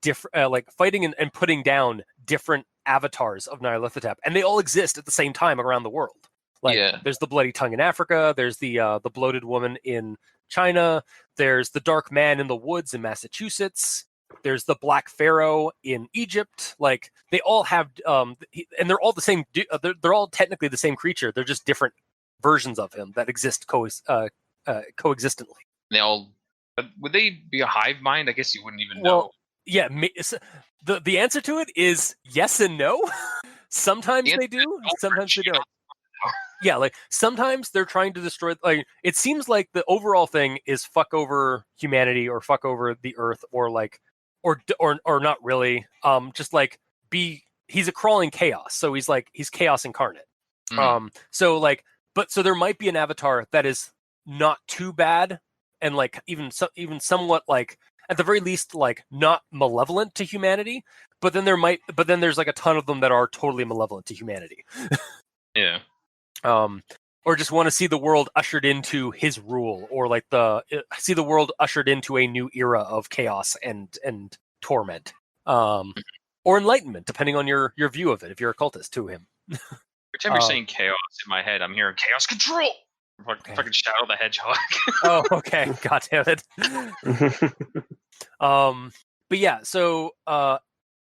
fighting and putting down different avatars of Nyarlathotep, and they all exist at the same time around the world. Like there's the bloody tongue in Africa, there's the bloated woman in China, there's the dark man in the woods in Massachusetts, there's the Black Pharaoh in Egypt. Like they all have, and they're all the same. They're all technically the same creature. They're just different versions of him that exist coexistently. They all, would they be a hive mind? I guess you wouldn't even know. Yeah, the answer to it is yes and no. Sometimes they do, sometimes they don't. Yeah, like sometimes they're trying to destroy. Like it seems like the overall thing is fuck over humanity or fuck over the earth or like or not really. Just like he's a crawling chaos, so he's chaos incarnate. So there might be an avatar that is not too bad, and like even somewhat like at the very least like not malevolent to humanity. But then there's like a ton of them that are totally malevolent to humanity. Yeah. Or just want to see the world ushered into his rule, or like see the world ushered into a new era of chaos and torment, or enlightenment, depending on your view of it. If you're a cultist to him. Every time you're saying chaos in my head, I'm hearing chaos control. Fucking Shadow the Hedgehog. Oh, okay. God damn it. But yeah, so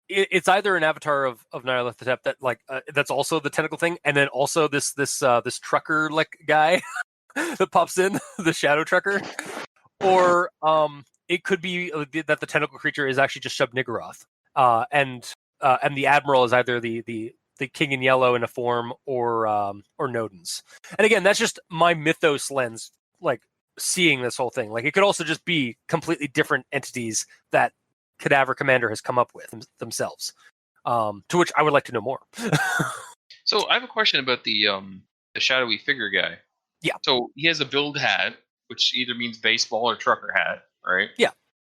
it's either an avatar of Nyarlathotep that like that's also the tentacle thing, and then also this trucker like guy that pops in, the shadow trucker, or it could be that the tentacle creature is actually just Shub-Niggurath, and the admiral is either the king in yellow in a form or Nodens. And again, that's just my mythos lens, like seeing this whole thing. Like it could also just be completely different entities that CadaverCommander has come up with themselves, to which I would like to know more. So I have a question about the shadowy figure guy. Yeah. So he has a build hat, which either means baseball or trucker hat, right? Yeah.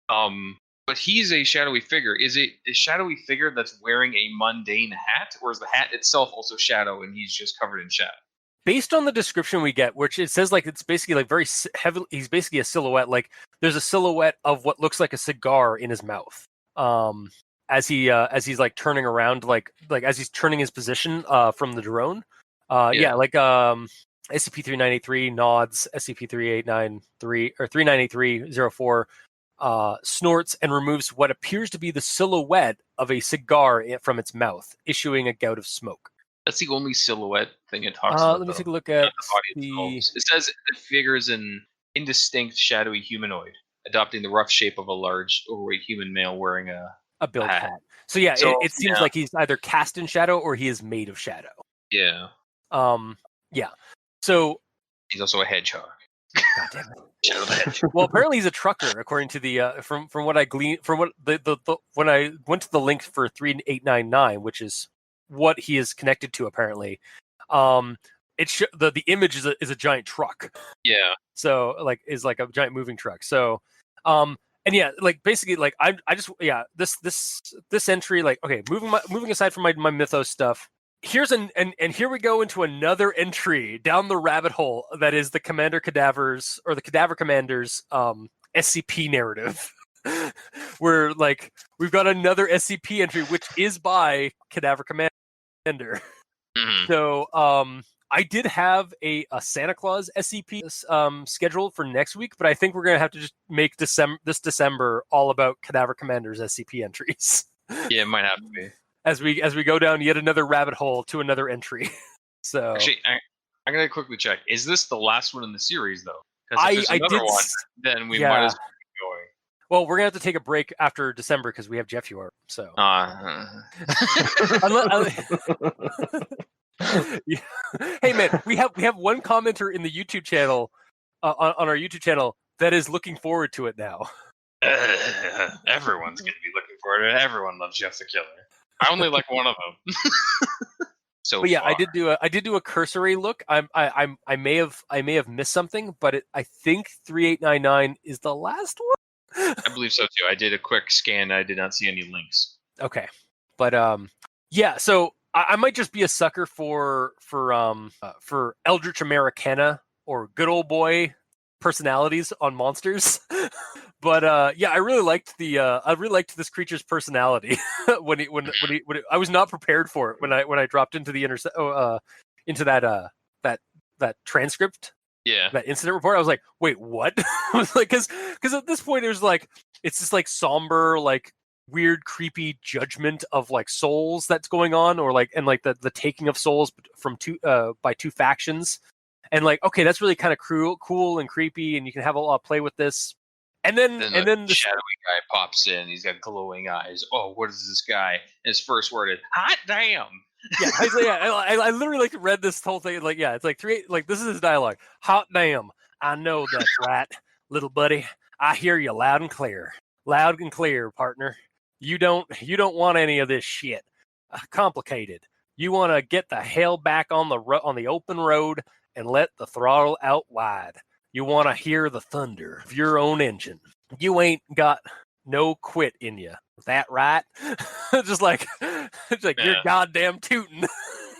But he's a shadowy figure. Is it a shadowy figure that's wearing a mundane hat, or is the hat itself also shadow and he's just covered in shadow? Based on the description we get, which it says like it's basically like very heavily, he's basically a silhouette. Like there's a silhouette of what looks like a cigar in his mouth, as he's like turning around, like as he's turning his position from the drone. Like SCP-3983 nods, SCP-3893 or 398304 snorts and removes what appears to be the silhouette of a cigar from its mouth, issuing a gout of smoke. That's the only silhouette thing it talks about. Let me take a look at It says the figure is an indistinct, shadowy humanoid, adopting the rough shape of a large, overweight human male wearing a build hat. So yeah, it seems like he's either cast in shadow or he is made of shadow. Yeah. Yeah. So he's also a hedgehog. God damn it. Shadow the Hedgehog. Well, apparently he's a trucker, according to the from what I gleaned from what the when I went to the link for 3899, which is what he is connected to apparently. The image is a giant truck. Yeah. So like is like a giant moving truck. So and yeah, like basically like I just this entry, like okay, moving aside from my mythos stuff, here's and here we go into another entry down the rabbit hole that is the Commander Cadavers or the CadaverCommander's SCP narrative. Where like we've got another SCP entry which is by CadaverCommander. Mhm. So I did have a Santa Claus SCP scheduled for next week, but I think we're gonna have to just make this December all about CadaverCommander's SCP entries. Yeah, it might have to be. As we go down yet another rabbit hole to another entry. So Actually, I'm gonna quickly check. Is this the last one in the series, though? Because if there's another one, then we might as well keep going. Well, we're gonna have to take a break after December because we have Jeff Yor. So, Yeah. Hey man, we have one commenter in the YouTube channel on our YouTube channel that is looking forward to it now. Everyone's gonna be looking forward to it. Everyone loves Jeff the Killer. I only like one of them. But yeah, far. I did do a cursory look. I may have missed something, but I think 3899 is the last one. I believe so too. I did a quick scan. I did not see any links. Okay, but yeah. So I might just be a sucker for Eldritch Americana or good old boy personalities on monsters. But yeah, I really liked this creature's personality when I was not prepared for it when I dropped into the into that transcript. Yeah. That incident report. I was like, wait, what? I was like, because at this point it was like it's this like somber, like weird, creepy judgment of like souls that's going on, or like and like the taking of souls from by two factions, and like okay, that's really kind of cool and creepy, and you can have a lot of play with this. And then the shadowy guy pops in. He's got glowing eyes. Oh, what is this guy? And his first word is "hot damn." Yeah, I literally like read this whole thing. Like, yeah, it's like this is his dialogue. Hot damn! I know that's right, little buddy. I hear you loud and clear, partner. You don't want any of this shit. Complicated. You want to get the hell back on the open road and let the throttle out wide. You want to hear the thunder of your own engine. You ain't got no quit in you. Is that right? Just like you're goddamn tooting.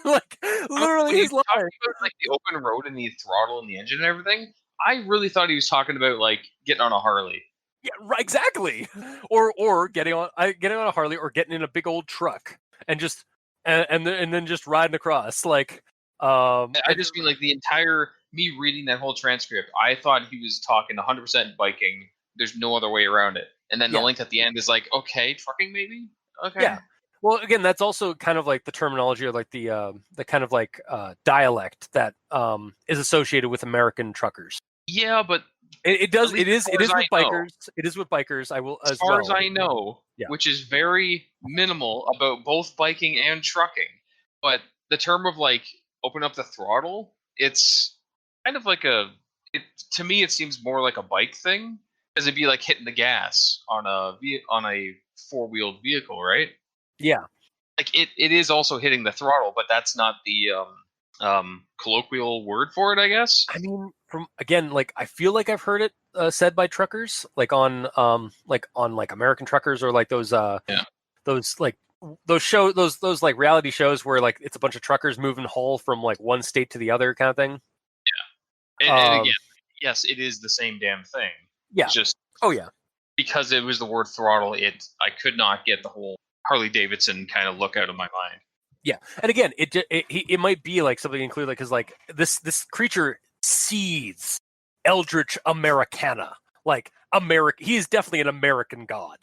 Like literally he's his line. Talking about like the open road and the throttle and the engine and everything. I really thought he was talking about like getting on a Harley. Yeah, right, exactly. Or getting on a Harley or getting in a big old truck and just and then just riding across. Like I just mean like the entire me reading that whole transcript. I thought he was talking 100% biking. There's no other way around it. And then the link at the end is like, okay, trucking maybe. Okay. Yeah. Well, again, that's also kind of like the terminology or like the kind of like dialect that is associated with American truckers. Yeah, but it is with bikers. It is with bikers. I will as far as I know, which is very minimal about both biking and trucking. But the term of like open up the throttle, it's kind of like to me it seems more like a bike thing, because it'd be like hitting the gas on a four-wheeled vehicle, right? Yeah. Like it is also hitting the throttle, but that's not the colloquial word for it, I guess. I mean, like I feel like I've heard it said by truckers, like on American Truckers or like those those like reality shows where like it's a bunch of truckers moving hull from like one state to the other kind of thing. Yeah. And again, yes, it is the same damn thing. Yeah. It's just because it was the word throttle, I could not get the whole Harley Davidson kind of look out of my mind. Yeah, and again, it might be like something included, like because like this creature sees Eldritch Americana, like he is definitely an American god.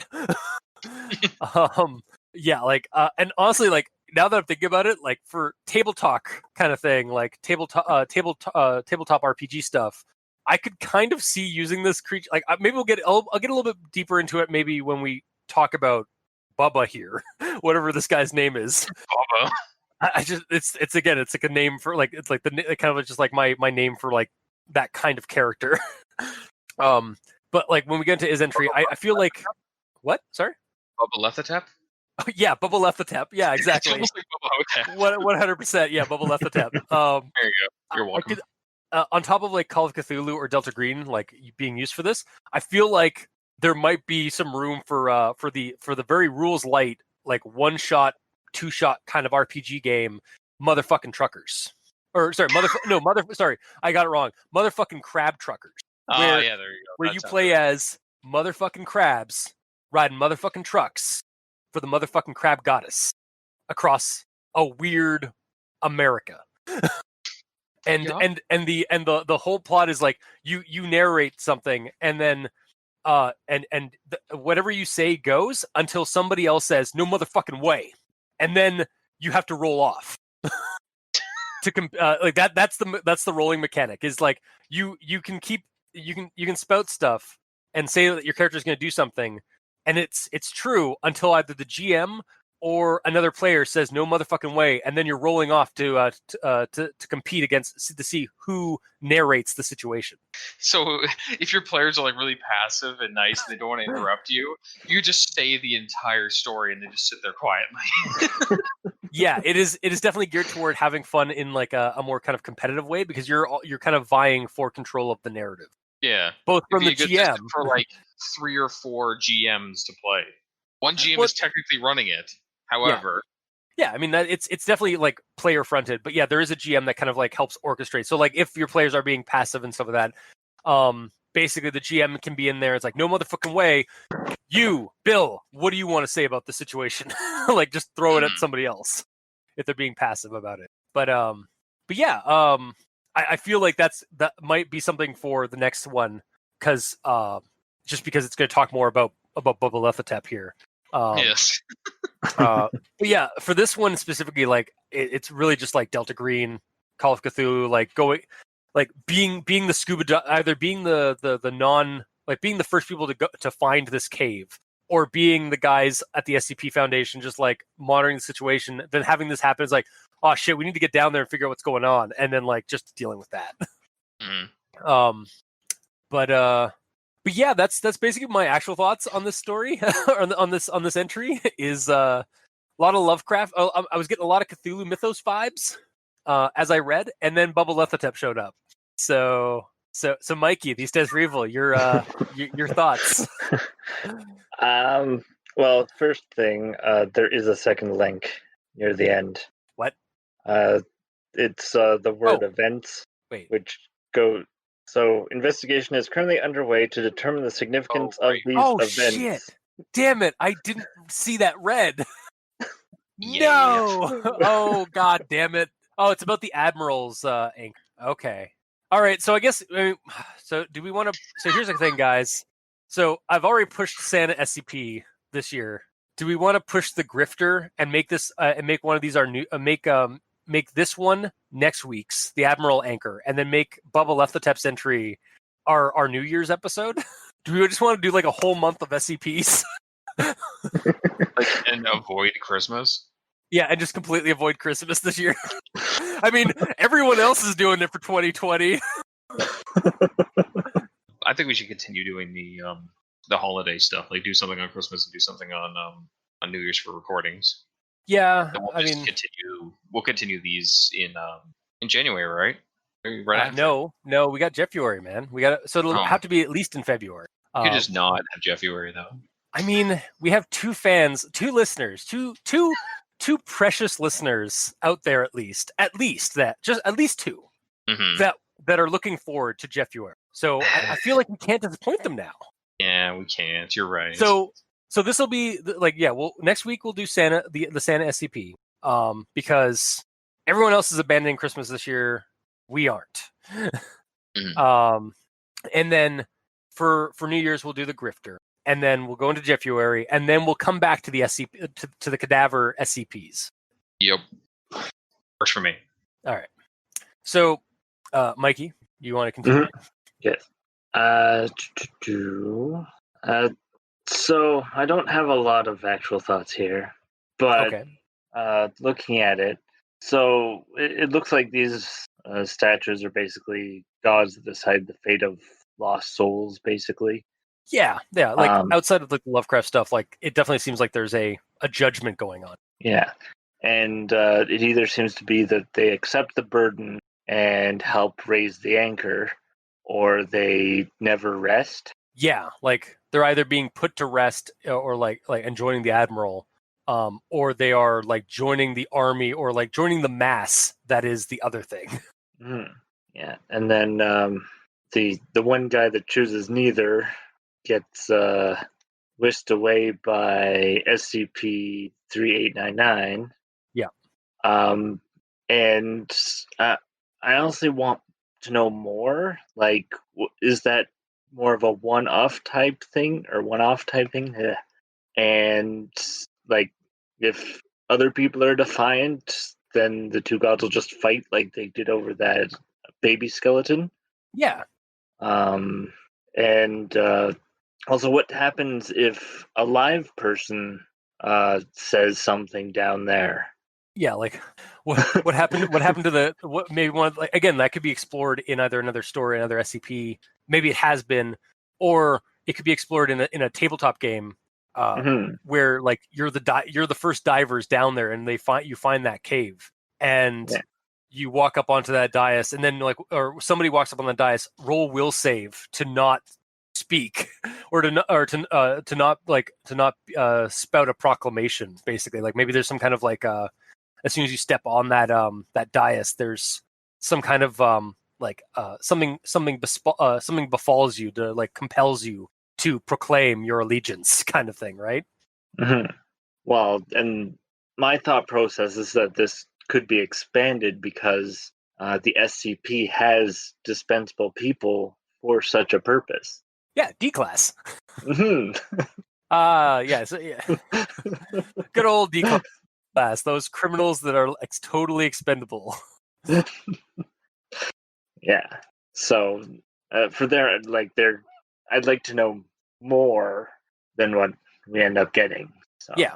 Yeah, like and honestly, like now that I'm thinking about it, like for table talk kind of thing, like tabletop RPG stuff, I could kind of see using this creature. Like maybe I'll get a little bit deeper into it. Maybe when we talk about Bubba here, whatever this guy's name is. Bubba. I just it's like a name for like it's like the kind of just like my name for like that kind of character. But like when we get into his entry, I feel like what? Sorry. Bubba Lethatep? Oh, yeah, Bubba left the tap. Yeah, exactly. It's almost like Bubba Hotep. 100%. Yeah, Bubba left the tap. There you go. You're welcome. On top of like Call of Cthulhu or Delta Green, like being used for this, I feel like there might be some room for the very rules light, like 1-shot, 2-shot kind of RPG game motherfucking truckers. Or sorry, sorry, I got it wrong. Motherfucking crab truckers. Oh, yeah, there you go. Where you play as motherfucking crabs riding motherfucking trucks for the motherfucking crab goddess across a weird America. and the whole plot is like you narrate something and then whatever you say goes until somebody else says no motherfucking way, and then you have to roll off. Like that's the rolling mechanic is like you can spout stuff and say that your character is going to do something, and it's true until either the GM or another player says no motherfucking way, and then you're rolling off to compete against to see who narrates the situation. So if your players are like really passive and nice and they don't want to interrupt you, you just say the entire story and they just sit there quietly. Yeah, it is definitely geared toward having fun in like a more kind of competitive way because you're kind of vying for control of the narrative. Yeah, both from the GM for like 3 or 4 GMs to play. One GM is technically running it. However, yeah, I mean it's definitely like player fronted, but yeah, there is a GM that kind of like helps orchestrate. So like if your players are being passive and stuff like that, basically the GM can be in there. It's like no motherfucking way. You, Bill, what do you want to say about the situation? Like just throw it at somebody else if they're being passive about it. But yeah, I feel like that might be something for the next one because just because it's going to talk more about Bubba here. Yes. But yeah, for this one specifically, like it's really just like Delta Green, Call of Cthulhu, like going, like being the scuba, either being the non, like being the first people to go to find this cave, or being the guys at the SCP Foundation just like monitoring the situation. Then having this happen is like, oh shit, we need to get down there and figure out what's going on, and then like just dealing with that. Mm-hmm. But yeah, that's basically my actual thoughts on this story, on this entry. Is a lot of Lovecraft. I was getting a lot of Cthulhu Mythos vibes as I read, and then Bubba Lethotep showed up. So Mikey, these days for evil, your thoughts. Well, first thing, there is a second link near the end. What? It's the word events, which go. So, investigation is currently underway to determine the significance of these events. Oh, shit. Damn it. I didn't see that red. Yeah. No. Oh, god damn it. Oh, it's about the Admiral's anchor. Okay. All right. So, I guess, so do we want to, so here's the thing, guys. So, I've already pushed Santa SCP this year. Do we want to push the Grifter and make this, and make one of these our new, make this one next week's, the Admiral Anchor, and then make Bubba Lethotep's entry our New Year's episode? Do we just want to do like a whole month of SCPs? And avoid Christmas? Yeah, and just completely avoid Christmas this year. I mean, everyone else is doing it for 2020. I think we should continue doing the holiday stuff. Like do something on Christmas and do something on New Year's for recordings. Yeah, we'll continue these in January, right? Right after. No, we got Jeffuary, man. So it'll have to be at least in February. You could just not have Jeffuary though. I mean, we have 2 fans, 2 listeners, two precious listeners out there at least 2 Mm-hmm. that are looking forward to Jeffuary. So I feel like we can't disappoint them now. Yeah, we can't. You're right. So this will be like, yeah. Well, next week we'll do Santa, the Santa SCP, because everyone else is abandoning Christmas this year. We aren't. Mm-hmm. And then for New Year's we'll do the Grifter, and then we'll go into Jeffuary, and then we'll come back to the SCP to the Cadaver SCPs. Yep, works for me. All right. So, Mikey, you want to continue? Mm-hmm. Yes. So I don't have a lot of actual thoughts here, but looking at it, so it looks like these statues are basically gods that decide the fate of lost souls, basically. Yeah. Like outside of the Lovecraft stuff, like it definitely seems like there's a judgment going on. Yeah, and it either seems to be that they accept the burden and help raise the anchor, or they never rest. Yeah, like they're either being put to rest or like and joining the Admiral, or they are like joining the army or like joining the mass that is the other thing. Yeah, and then the one guy that chooses neither gets whisked away by SCP-3899. Yeah. And I honestly want to know more. Like, is that more of a one-off type thing or one-off type thing? Yeah. And like, if other people are defiant, then the two gods will just fight like they did over that baby skeleton. Yeah. And also, what happens if a live person says something down there? Yeah, like what happened? What happened to the what? Maybe one like, again that could be explored in either another story, another SCP. Maybe it has been, or it could be explored in a tabletop game where like you're the first divers down there, and you find that cave, and you walk up onto that dais, and then like or somebody walks up on the dais, roll will save to not speak or to not spout a proclamation. Basically, like maybe there's some kind of like as soon as you step on that that dais, there's some kind of something befalls you to like compels you to proclaim your allegiance, kind of thing, right? Well, and my thought process is that this could be expanded because the SCP has dispensable people for such a purpose. Yeah, D class. Mm-hmm. Good old D class. Those criminals that are totally expendable. Yeah. So for I'd like to know more than what we end up getting. So. Yeah.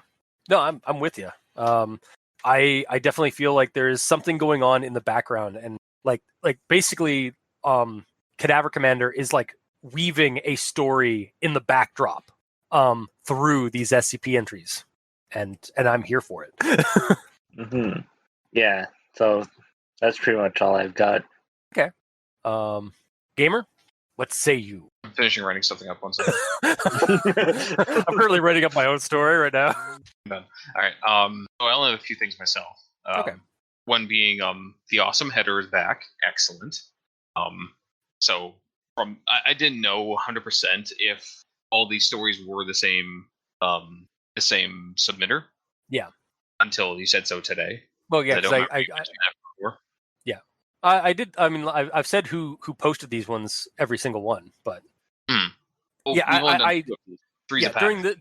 No, I'm with you. I definitely feel like there is something going on in the background, and like basically, CadaverCommander is like weaving a story in the backdrop through these SCP entries, and I'm here for it. Yeah, so that's pretty much all I've got. Okay. Gamer, what say you? I'm finishing writing something up. One second. I'm currently writing up my own story right now. Done. All right. So I only have a few things myself. Okay. One being the awesome header is back. Excellent. So I didn't know 100% if all these stories were the same submitter. Yeah. Until you said so today. Well, yeah, because I did. I mean, I've said who posted these ones, every single one, but well, yeah, it was during this.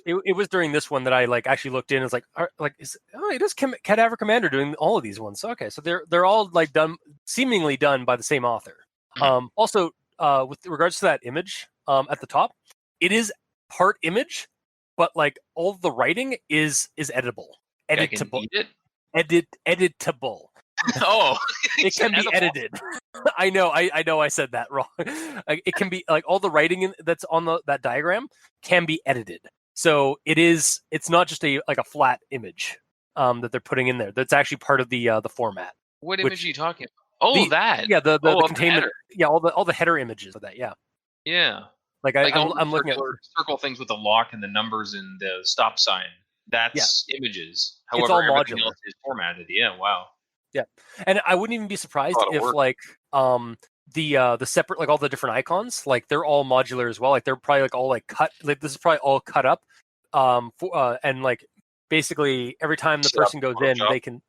It was during this one that I like actually looked in. And was like, it is CadaverCommander doing all of these ones. So, okay, so they're all like seemingly done by the same author. Also, with regards to that image at the top, it is part image, but like all the writing is editable, editable, editable. Oh, it can be edited. I know I said that wrong. It can be like all the writing that's on that diagram can be edited. So it's not just a flat image that they're putting in there. That's actually part of the format. What image are you talking about? Oh, that. Yeah, the containment. Yeah, all the header images of that. Yeah. Yeah. Like I'm looking at circle things with the lock and the numbers and the stop sign. That's images. However, it's all everything modular. else is formatted. Yeah. Wow. Yeah, and I wouldn't even be surprised if like the separate like all the different icons, like they're all modular as well. Like they're probably like all like cut. Like this is probably all cut up. And like basically every time the person goes in, they can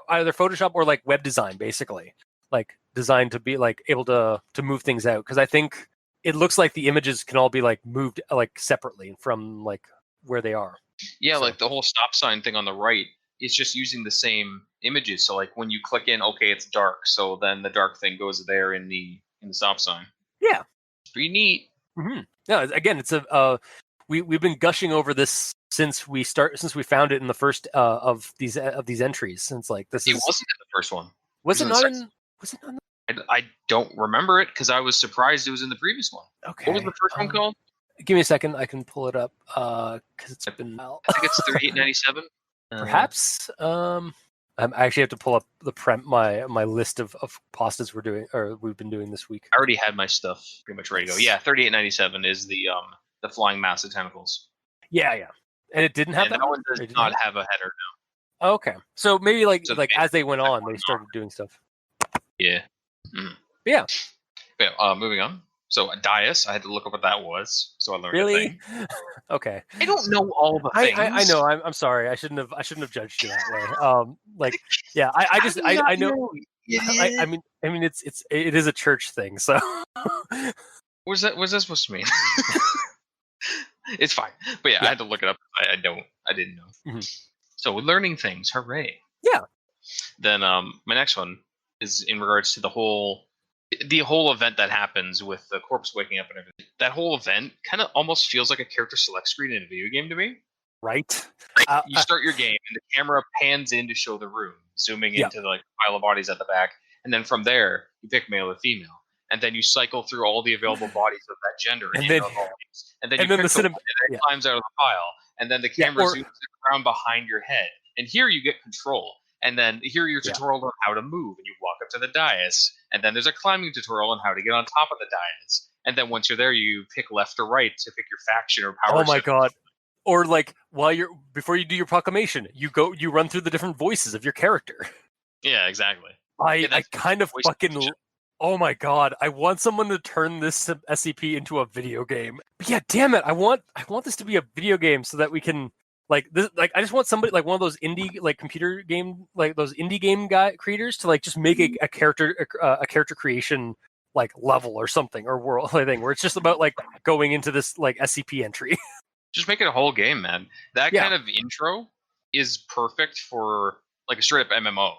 either Photoshop or like web design, basically like designed to be like able to move things out. Because I think it looks like the images can all be like moved like separately from like where they are. Yeah, so. Like the whole stop sign thing on the right. It's just using the same images. So like when you click in, okay, it's dark. So then the dark thing goes there in the stop sign. Yeah. It's pretty neat. Mm-hmm. Yeah. Again, it's we've been gushing over this since we found it in the first of these entries. Since like this. It wasn't in the first one. Was it not in? Was it not? I don't remember it because I was surprised it was in the previous one. Okay. What was the first one called? Give me a second. I can pull it up because it's been. I think it's 3897. Perhaps. I actually have to pull up my list of pastas we've been doing this week. I already had my stuff pretty much ready to go. Yeah, 3897 is the flying mass of tentacles. Yeah. And it didn't have And that one does not have a header now. Oh, okay. So maybe like as they went on, one they started doing stuff. Yeah. Yeah. Yeah. Moving on. So a dais, I had to look up what that was, so I learned a thing. Okay. I don't know all the things. I know. I'm sorry. I shouldn't have judged you that way. I know. I mean, it is a church thing. So. What's that supposed to mean? It's fine. But yeah, I had to look it up. I didn't know. Mm-hmm. So we're learning things. Hooray. Yeah. Then my next one is in regards to the whole event that happens with the corpse waking up and everything. That whole event kind of almost feels like a character select screen in a video game to me. Right. You start your game and the camera pans in to show the room, zooming into the pile of bodies at the back, and then from there you pick male or female, and then you cycle through all the available bodies of that gender, and then you pick the one that climbs out of the pile, and then the camera zooms around behind your head, and here you get control. And then here your tutorial on how to move, and you walk up to the dais, and then there's a climbing tutorial on how to get on top of the dais. And then once you're there, you pick left or right to pick your faction or power. Oh my god! Or like before you do your proclamation, you run through the different voices of your character. Yeah, exactly. I kind of fucking. Oh my god! I want someone to turn this SCP into a video game. But yeah, damn it! I want this to be a video game so that we can. I just want somebody like one of those indie computer game those indie game creators to just make a character creation level or something or world thing where it's just about going into this SCP entry. Just make it a whole game, man. That kind of intro is perfect for a straight up MMO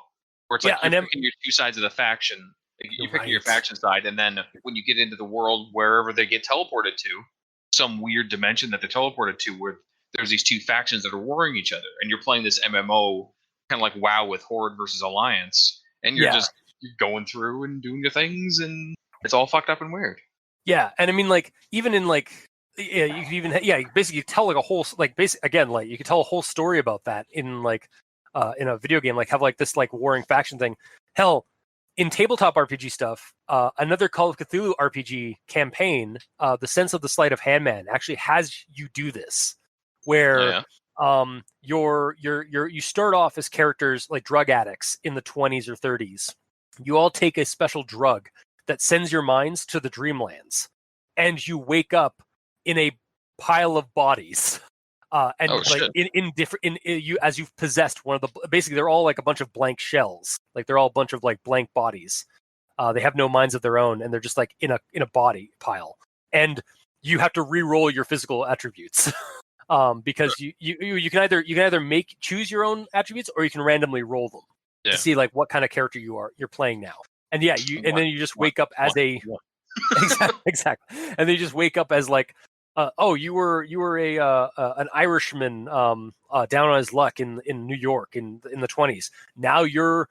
where it's you're picking your two sides of the faction. You're picking your faction side, and then when you get into the world wherever they get teleported to, some weird dimension that they're teleported to where there's these two factions that are warring each other, and you're playing this MMO kind of like WoW with Horde versus Alliance, and you're just going through and doing your things, and it's all fucked up and weird. Yeah, and I mean, even in you could even basically tell a whole you could tell a whole story about that in in a video game, have this warring faction thing. Hell, in tabletop RPG stuff, another Call of Cthulhu RPG campaign, The Sense of the Sleight of Hand Man, actually has you do this. Where you start off as characters like drug addicts in the 20s or 30s. You all take a special drug that sends your minds to the dreamlands, and you wake up in a pile of bodies. As you've possessed one of the, basically they're all a bunch of blank shells. They're all a bunch of blank bodies. They have no minds of their own, and they're just in a body pile. And you have to re-roll your physical attributes. Because you can either choose your own attributes, or you can randomly roll them to see what kind of character you're playing now. And then you just wake up as exactly. And then you just wake up as you were an Irishman down on his luck in New York in the 20s. Now you're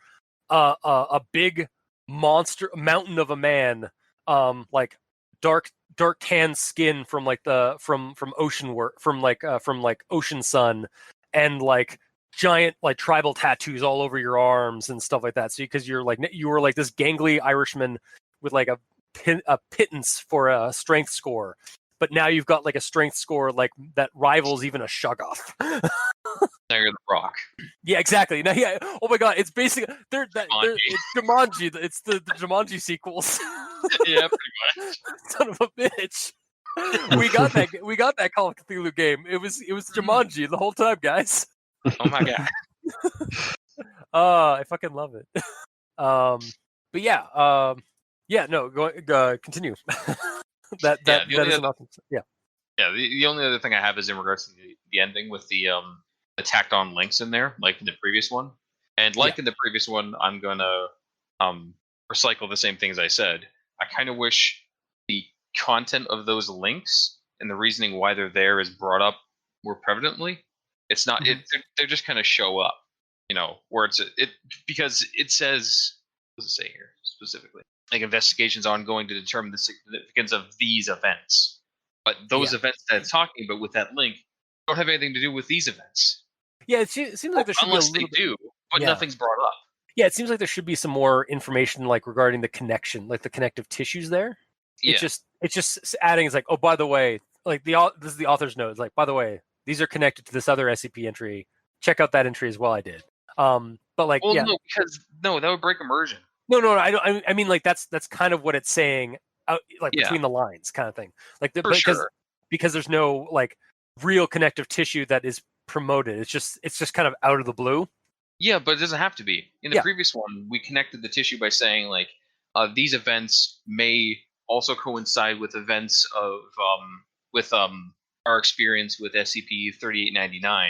a big monster mountain of a man, dark tan skin from ocean sun, and giant tribal tattoos all over your arms and stuff like that. So because you were this gangly Irishman with a pittance for a strength score, but now you've got a strength score that rivals even a Shoggoth. Now you're the Rock. Yeah, exactly. Now, oh my god, it's basically it's Jumanji. It's the Jumanji sequels. Yeah, pretty much. Son of a bitch. We got that Call of Cthulhu game. It was Jumanji the whole time, guys. Oh my god. I fucking love it. But continue. that is an awesome. Yeah. Yeah, the only other thing I have is in regards to the ending with the tacked on links in there, like in the previous one. And in the previous one, I'm gonna recycle the same things I said. I kind of wish the content of those links and the reasoning why they're there is brought up more prevalently. It's not they just kind of show up, where because it says, what does it say here specifically? Investigations ongoing to determine the significance of these events. But those events that it's talking about with that link don't have anything to do with these events. Yeah, it seems like there should be a little bit. Unless they do, but nothing's brought up. Yeah, it seems like there should be some more information regarding the connection, the connective tissues there. Yeah. It's just adding. It's oh, by the way, this is the author's note. It's by the way, these are connected to this other SCP entry. Check out that entry as well. I did. But like, Well, yeah, no, that would break immersion. no, I don't. I mean, like that's kind of what it's saying, like Yeah. between the lines, kind of thing. Like because there's no like real connective tissue that is promoted. It's just kind of out of the blue. Yeah, but it doesn't have to be. In the previous one, we connected the tissue by saying like these events may also coincide with events of our experience with SCP-3899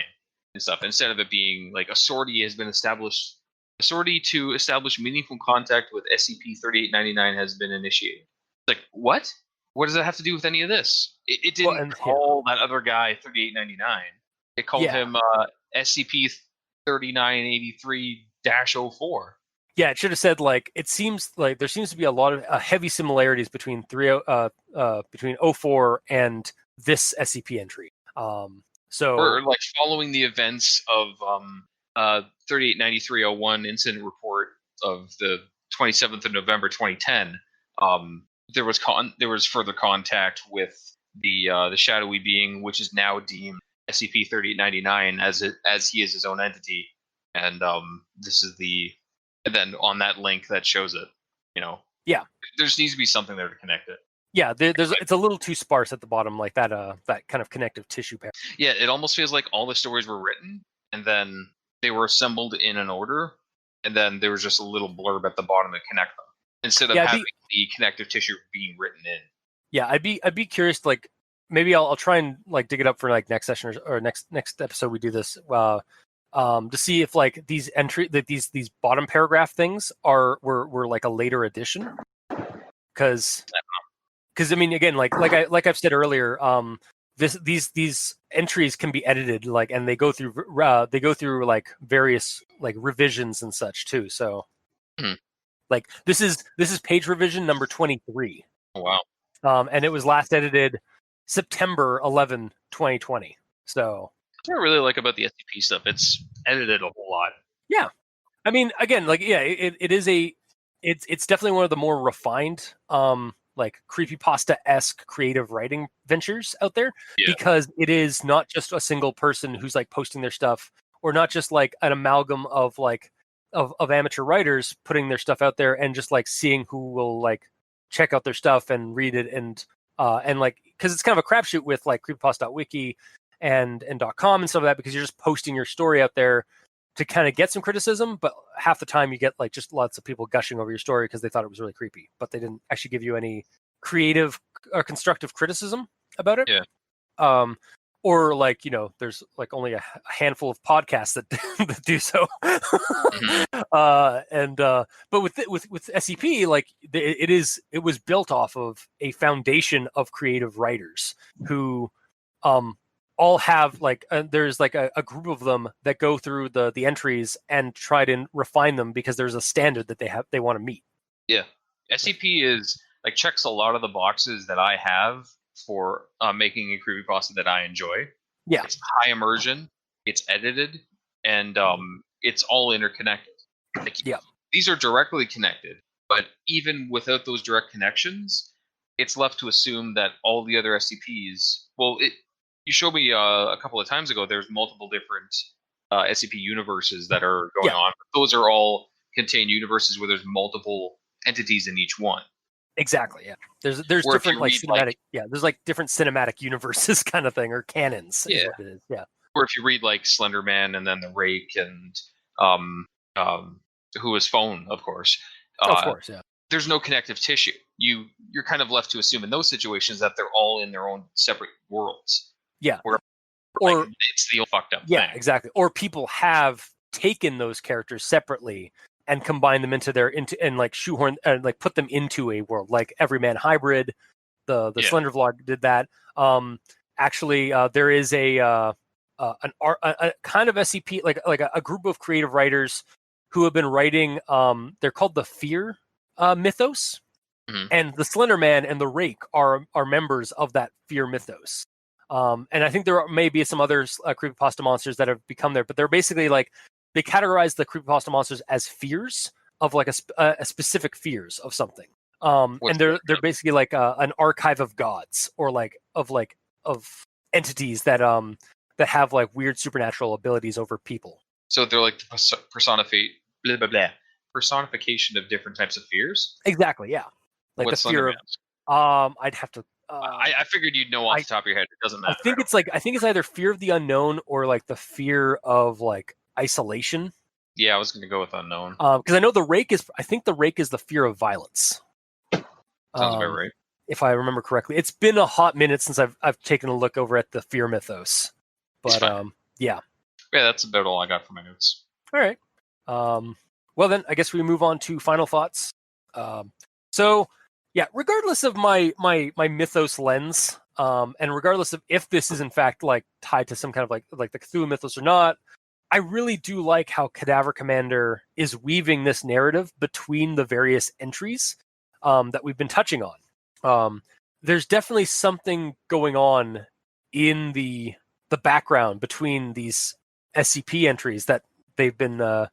and stuff. Instead of it being like a sortie has been established, a sortie to establish meaningful contact with SCP-3899 has been initiated. It's like, what? What does that have to do with any of this? It didn't call that other guy 3899. It called him SCP-3983-04. Yeah, it should have said like it seems like there seems to be a lot of heavy similarities between between 04 and this SCP entry. So or like following the events of 3893-01 incident report of the 27th of November 2010. There was further contact with the shadowy being, which is now deemed SCP-3899 as he is his own entity, and this is and then on that link that shows it. There needs to be something there to connect it. Yeah, it's a little too sparse at the bottom, like that kind of connective tissue pair. Yeah, it almost feels like all the stories were written and then they were assembled in an order, and then there was just a little blurb at the bottom to connect them instead of having the connective tissue being written in. Yeah, I'd be curious. Like maybe I'll try and like dig it up for like next session or next episode we do this. To see if like these these bottom paragraph things were like a later addition, because I mean again like I've said earlier, these entries can be edited like, and they go through like various like revisions and such too. So like this is page revision number 23. Oh, wow. And it was last edited September 11, 2020. So what I really like about the SCP stuff, it's edited a whole lot. Yeah, I mean, again, like it's definitely one of the more refined, like creepypasta-esque creative writing ventures out there, because it is not just a single person who's like posting their stuff, or not just like an amalgam of like of amateur writers putting their stuff out there and just like seeing who will like check out their stuff and read it, and like because it's kind of a crapshoot with like creepypasta.wiki and .com and stuff like that, because you're just posting your story out there to kind of get some criticism, but half the time you get like just lots of people gushing over your story because they thought it was really creepy, but they didn't actually give you any creative or constructive criticism about it. Or like, there's like only a handful of podcasts that, that do so. But with SCP, like it was built off of a foundation of creative writers who all have like there's like a group of them that go through the entries and try to refine them because there's a standard that they want to meet. Yeah, SCP is like checks a lot of the boxes that I have for making a creepypasta that I enjoy. Yeah, it's high immersion, it's edited, and it's all interconnected. Like, these are directly connected, but even without those direct connections, it's left to assume that all the other SCPs. Well, you showed me a couple of times ago. There's multiple different SCP universes that are going on. Those are all contained universes where there's multiple entities in each one. Exactly. Yeah. There's different like cinematic. There's like different cinematic universes kind of thing, or canons. Yeah. Is what it is. Yeah. Or if you read like Slender Man and then the Rake and who is Phone, of course. Of course. Yeah. There's no connective tissue. You're kind of left to assume in those situations that they're all in their own separate worlds. Yeah. Or it's the fucked up thing. Yeah, exactly. Or people have taken those characters separately and combine them and like shoehorn and like put them into a world, like Everyman Hybrid. The Slender Vlog did that. Actually, there is a kind of SCP like a group of creative writers who have been writing. They're called the Fear mythos, and the Slender Man and the Rake are members of that Fear mythos. And I think there may be some other creepypasta monsters that have become there, but they're basically like they categorize the creepypasta monsters as fears of like a specific fears of something. And they're basically like an archive of gods, or like of entities that that have like weird supernatural abilities over people. So they're like the personification of different types of fears. Exactly, yeah. Like What's the fear of I'd have to I figured you'd know off the top of your head. It doesn't matter. I think it's either fear of the unknown or like the fear of like isolation. Yeah, I was going to go with unknown. Because I know the rake is the fear of violence. Sounds about right. If I remember correctly. It's been a hot minute since I've taken a look over at the fear mythos. But yeah. Yeah, that's about all I got for my notes. All right. Well then, I guess we move on to final thoughts. So yeah, regardless of my mythos lens, and regardless of if this is in fact like tied to some kind of like the Cthulhu mythos or not, I really do like how CadaverCommander is weaving this narrative between the various entries that we've been touching on. There's definitely something going on in the background between these SCP entries that they've been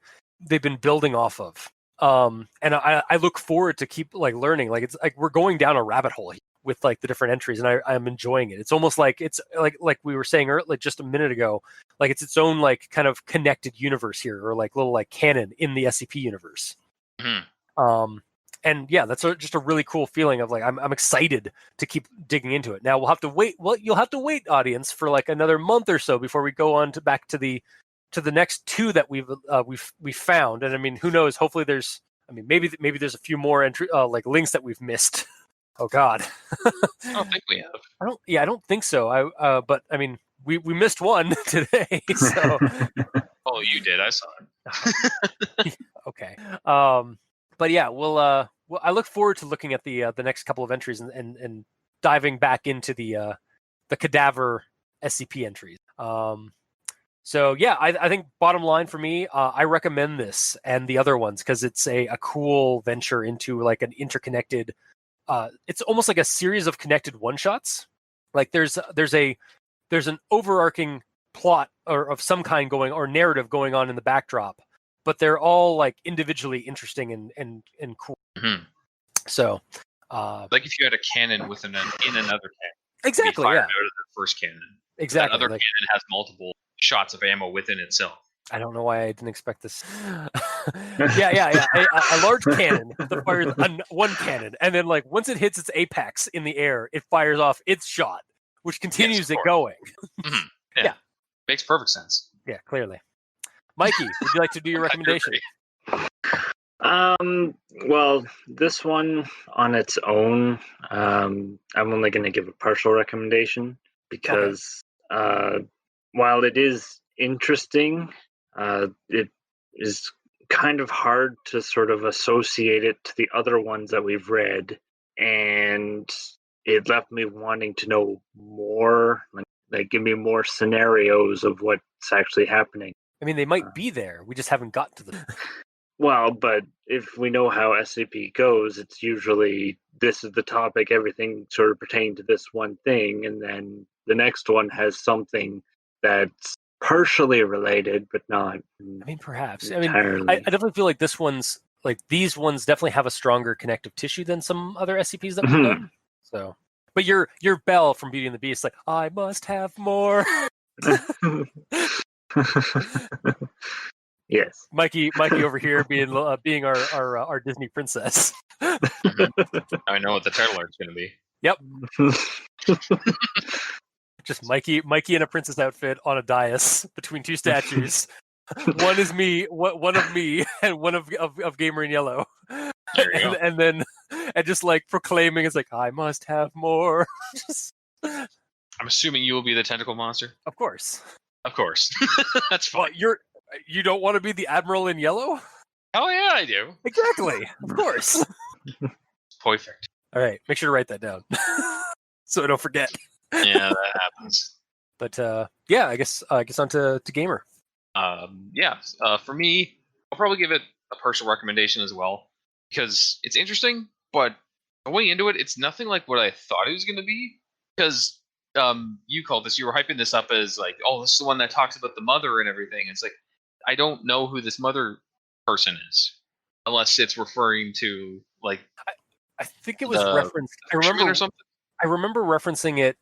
building off of. And I look forward to keep like learning. Like it's like we're going down a rabbit hole with like the different entries, and I'm enjoying it. It's almost like it's like we were saying earlier, like just a minute ago, like it's its own like kind of connected universe here, or like little like canon in the SCP universe. Mm-hmm. And yeah, that's just a really cool feeling of like I'm excited to keep digging into it. Now we'll have to wait. Well, you'll have to wait, audience, for like another month or so before we go on to back to the next two that we've found. And I mean, who knows? Hopefully, maybe there's a few more entry like links that we've missed. Oh God, I don't think we have. I don't think so. But I mean, we missed one today. So. Oh, you did. I saw it. Okay. But yeah, well, I look forward to looking at the next couple of entries and diving back into the cadaver SCP entries. So yeah, I think bottom line for me, I recommend this and the other ones because it's a cool venture into like an interconnected. It's almost like a series of connected one shots. Like there's an overarching plot or of some kind going or narrative going on in the backdrop, but they're all like individually interesting and cool. Mm-hmm. So, like if you had a cannon in another cannon, exactly, fired yeah, out of the first cannon. Exactly, that other cannon has multiple shots of ammo within itself. I don't know why I didn't expect this. yeah. A large cannon that fires one cannon, and then like once it hits its apex in the air, it fires off its shot, which continues it going. Mm-hmm. Yeah, makes perfect sense. Yeah, clearly. Mikey, would you like to do your recommendation? Well, this one on its own, I'm only going to give a partial recommendation because while it is interesting, it is kind of hard to sort of associate it to the other ones that we've read, and it left me wanting to know more, like give me more scenarios of what's actually happening. I mean, they might be there. We just haven't gotten to them. Well, but if we know how SCP goes, it's usually this is the topic, everything sort of pertained to this one thing, and then the next one has something that's partially related, but not. I mean, perhaps. Entirely. I mean, I definitely feel like these ones definitely have a stronger connective tissue than some other SCPs that we've done. So, but your Belle from Beauty and the Beast, like, I must have more. Yes, Mikey over here being our Disney princess. I know what the title art's going to be. Yep. Just Mikey in a princess outfit on a dais between two statues. One is me, one of me, and one of Gamer in Yellow. And then just like proclaiming, it's like, I must have more. I'm assuming you will be the tentacle monster. Of course. That's fine. You don't want to be the Admiral in Yellow? Oh yeah, I do. Exactly. Of course. Perfect. All right, make sure to write that down so I don't forget. Yeah, that happens. But yeah, I guess on to Gamer. For me, I'll probably give it a partial recommendation as well because it's interesting, but going into it, it's nothing like what I thought it was going to be. Because you were hyping this up as like, oh, this is the one that talks about the mother and everything. It's like, I don't know who this mother person is, unless it's referring to like. I think it was referenced. I remember or something. I remember referencing it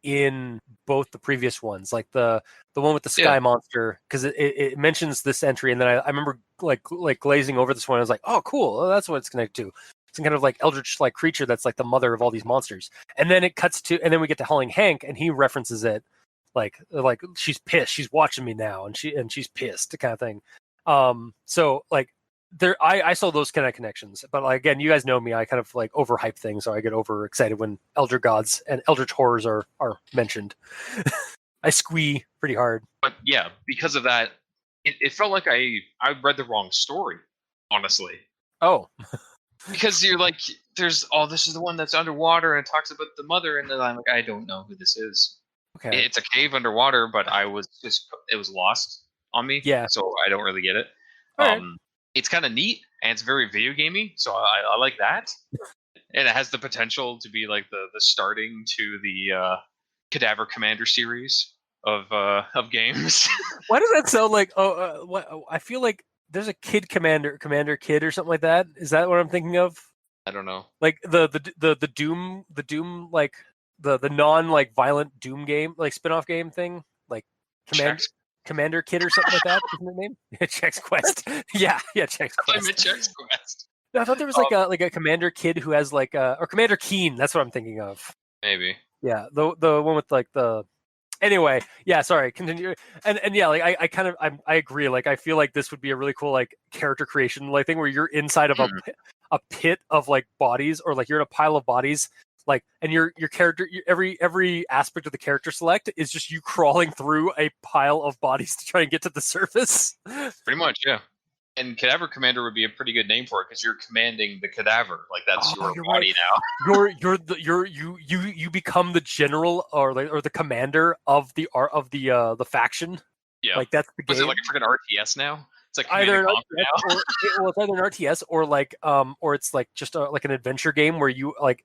in both the previous ones, like the one with the sky monster, because it mentions this entry, and then I remember like glazing over this one. I was like, oh, cool, oh, that's what it's connected to. It's kind of like eldritch like creature that's like the mother of all these monsters. And then it cuts to, and then we get to Howling Hank, and he references it like she's pissed, she's watching me now, and she's pissed, kind of thing. So like there, I saw those kind of connections, but like, again, you guys know me, I kind of like overhype things, so I get overexcited when elder gods and eldritch horrors are mentioned. I squee pretty hard. But yeah, because of that, it felt like I read the wrong story, honestly. Oh. Because you're like, this is the one that's underwater and it talks about the mother, and then I'm like, I don't know who this is. Okay. It's a cave underwater, but it was lost on me. Yeah. So I don't really get it. All right. It's kind of neat, and it's very video gamey, so I like that. And it has the potential to be like the starting to the CadaverCommander series of games. Why does that sound like? I feel like there's a Commander Kid or something like that. Is that what I'm thinking of? I don't know. Like the Doom like the non like violent Doom game, like spin-off game thing, like Commander Kid or something like that. Isn't the name? Chex Quest. yeah, Chex Quest. I meant Chex Quest. No, I thought there was like a Commander Kid who has like or Commander Keen. That's what I'm thinking of. Maybe. Yeah, the one with like the. Anyway, yeah, sorry, continue. And yeah, like I agree. Like I feel like this would be a really cool like character creation like thing where you're inside of a pit of like bodies, or like you're in a pile of bodies, like, and your character, every aspect of the character select is just you crawling through a pile of bodies to try and get to the surface. Pretty much, yeah. And CadaverCommander would be a pretty good name for it because you're commanding the cadaver, like that's your body right. now. You become the general or the commander of the faction. Yeah, like that's the game. Was it like a freaking RTS now? It's like either it's either an RTS or like or it's like just like an adventure game where you like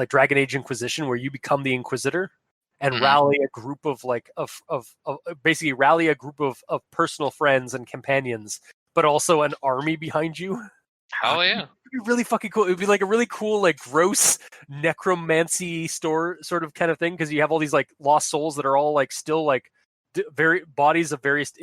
Dragon Age Inquisition, where you become the Inquisitor and rally a group of like basically rally a group of personal friends and companions, but also an army behind you. Hell yeah. It'd be really fucking cool. It would be like a really cool, like gross necromancy sort of kind of thing, because you have all these like lost souls that are all like still like bodies of various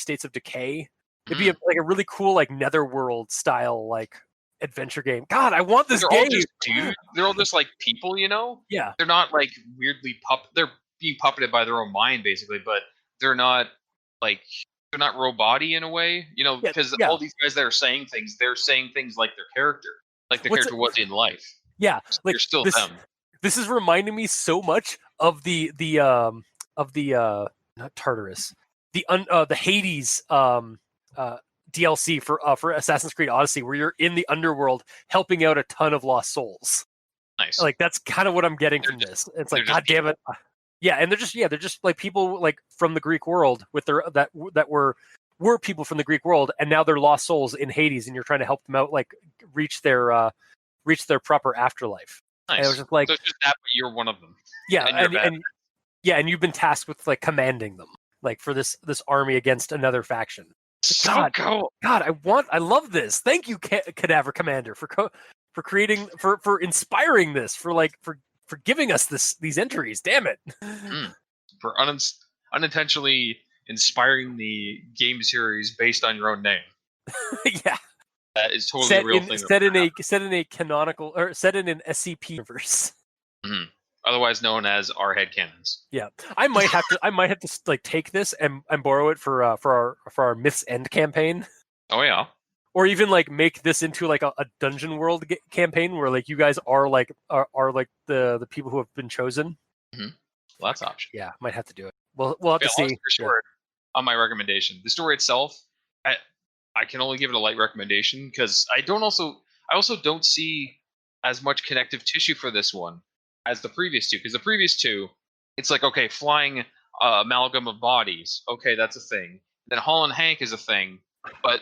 states of decay. It'd be like a really cool like Netherworld style like adventure game. God, I want this game. They're all just like people, you know? Yeah. They're not like weirdly they're being puppeted by their own mind basically, but they're not robot-y in a way, you know, because all these guys that are saying things, they're saying things like their character, like the character was in life. Yeah, like you're still them. This is reminding me so much of the not Tartarus, the Hades DLC for Assassin's Creed Odyssey, where you're in the underworld helping out a ton of lost souls. Nice. Like that's kind of what I'm getting from this. It's like, God damn it. Yeah, and they're just like people like from the Greek world with their that were people from the Greek world, and now they're lost souls in Hades, and you're trying to help them out, like reach their proper afterlife. Nice. And it was just like, so it's just that, but you're one of them. Yeah, and you've been tasked with like commanding them, like for this army against another faction. So cool. God, I love this. Thank you, CadaverCommander, for creating, for inspiring this, for giving us these entries. Damn it. For unintentionally inspiring the game series based on your own name. Yeah. That is totally a real thing. Set in a canonical, or set in an SCP universe. Mm-hmm. Otherwise known as our headcanons. Yeah. I might have to like take this and borrow it for our Myth's End campaign. Oh yeah. Or even like make this into like a Dungeon World campaign where like you guys are like the people who have been chosen. Mm-hmm. Well, that's an option. Yeah, might have to do it. We'll have to see. On my recommendation, the story itself, I can only give it a light recommendation because I also don't see as much connective tissue for this one as the previous two. Because the previous two, it's like, okay, flying amalgam of bodies, okay, that's a thing. Then Hall and Hank is a thing, but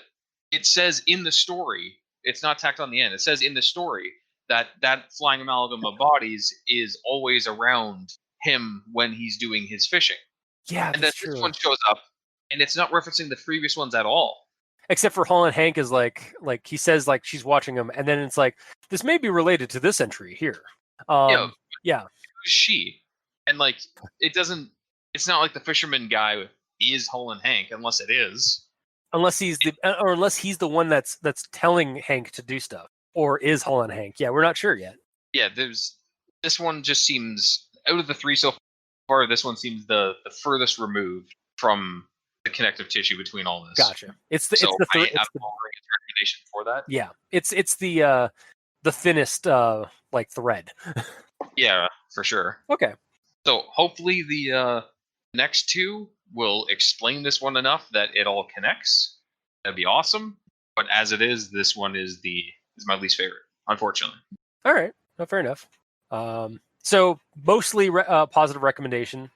it says in the story, it's not tacked on the end. It says in the story that flying amalgam of bodies is always around him when he's doing his fishing. Yeah, and then this one shows up, and it's not referencing the previous ones at all. Except for Hall and Hank is like he says like she's watching him, and then it's like this may be related to this entry here. Yeah. Who's she? And like it doesn't. It's not like the fisherman guy is Hole and Hank, unless it is. Unless he's the one that's telling Hank to do stuff, or is Hole and Hank. Yeah, we're not sure yet. Yeah, this one just seems, out of the three so far, this one seems the furthest removed from the connective tissue between all this. Gotcha. I have a recommendation for that. Yeah, it's the thinnest like thread. Yeah, for sure. Okay. So hopefully the next two will explain this one enough that it all connects. That'd be awesome. But as it is, this one is my least favorite, unfortunately. All right. No, fair enough. So mostly positive recommendation.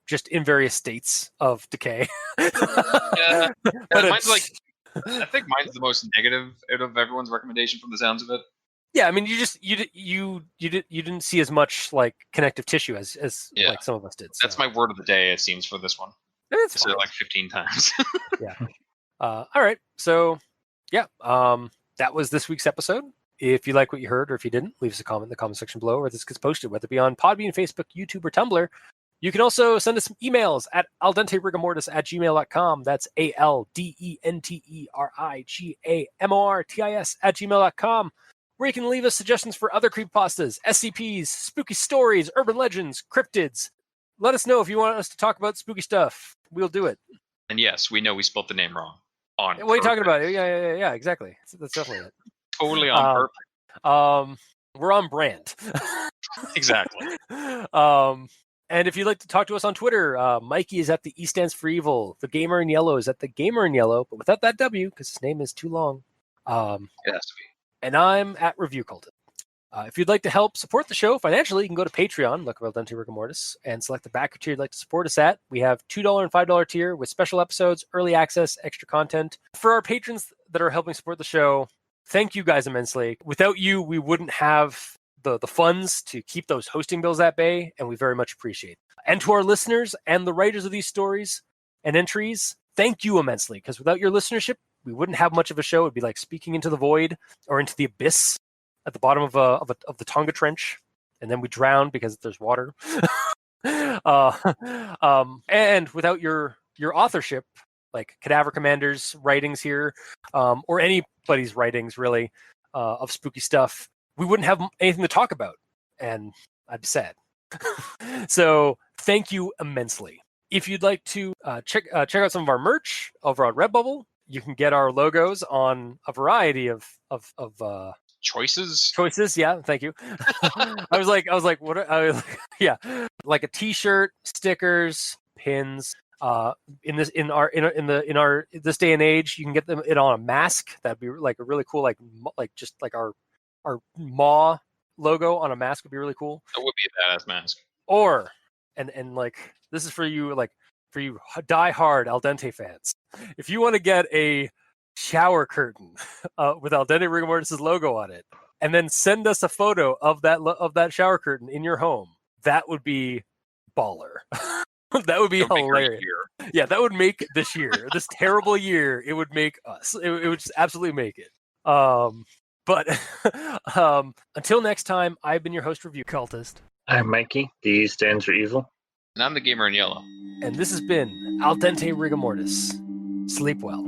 Just in various states of decay. Yeah, mine's like, I think mine's the most negative out of everyone's recommendation from the sounds of it. Yeah, I mean, you didn't see as much like connective tissue as like some of us did. So. That's my word of the day, it seems, for this one. It's said it like 15 times. Yeah. All right. So, yeah. That was this week's episode. If you like what you heard, or if you didn't, leave us a comment in the comment section below, where this gets posted, whether it be on Podbean, Facebook, YouTube, or Tumblr. You can also send us some emails at aldenterigamortis@gmail.com. That's ALDENTERIGAMORTIS@gmail.com, where you can leave us suggestions for other creepypastas, SCPs, spooky stories, urban legends, cryptids. Let us know if you want us to talk about spooky stuff. We'll do it. And yes, we know we spelled the name wrong. What are you talking about? Yeah, exactly. That's definitely it. Totally on purpose. We're on brand. Exactly. And if you'd like to talk to us on Twitter, Mikey is at the E stands for evil. The Gamer in Yellow is at the Gamer in Yellow, but without that W, because his name is too long. It has to be. And I'm at Review Cultist. If you'd like to help support the show financially, you can go to Patreon, look up Al Dente Rigor Mortis, and select the backer tier you'd like to support us at. We have $2 and $5 tier with special episodes, early access, extra content. For our patrons that are helping support the show, thank you guys immensely. Without you, we wouldn't have the funds to keep those hosting bills at bay, and we very much appreciate it. And to our listeners and the writers of these stories and entries, thank you immensely, because without your listenership, we wouldn't have much of a show. It'd be like speaking into the void or into the abyss at the bottom of the Tonga Trench, and then we drown because there's water. And without your authorship, like CadaverCommander's writings here, or anybody's writings really of spooky stuff, we wouldn't have anything to talk about, and I'd be sad. So thank you immensely. If you'd like to check out some of our merch over on Redbubble, you can get our logos on a variety of choices. Yeah, thank you. I was like, what? Yeah, like a T-shirt, stickers, pins. In this day and age, you can get it on a mask. That'd be like a really cool, like just like our Maw logo on a mask would be really cool. That would be a badass mask. Or and like this is for you die-hard Al Dente fans. If you want to get a shower curtain with Al Dente Rigor Mortis' logo on it, and then send us a photo of that shower curtain in your home, that would be baller. That would be hilarious. Yeah, that would make this year, this terrible year, it would make us. It would just absolutely make it. But until next time, I've been your host, Review Cultist. I'm Mikey. The E stands for evil. And I'm the Gamer in Yellow. And this has been Al Dente Rigor Mortis. Sleep well.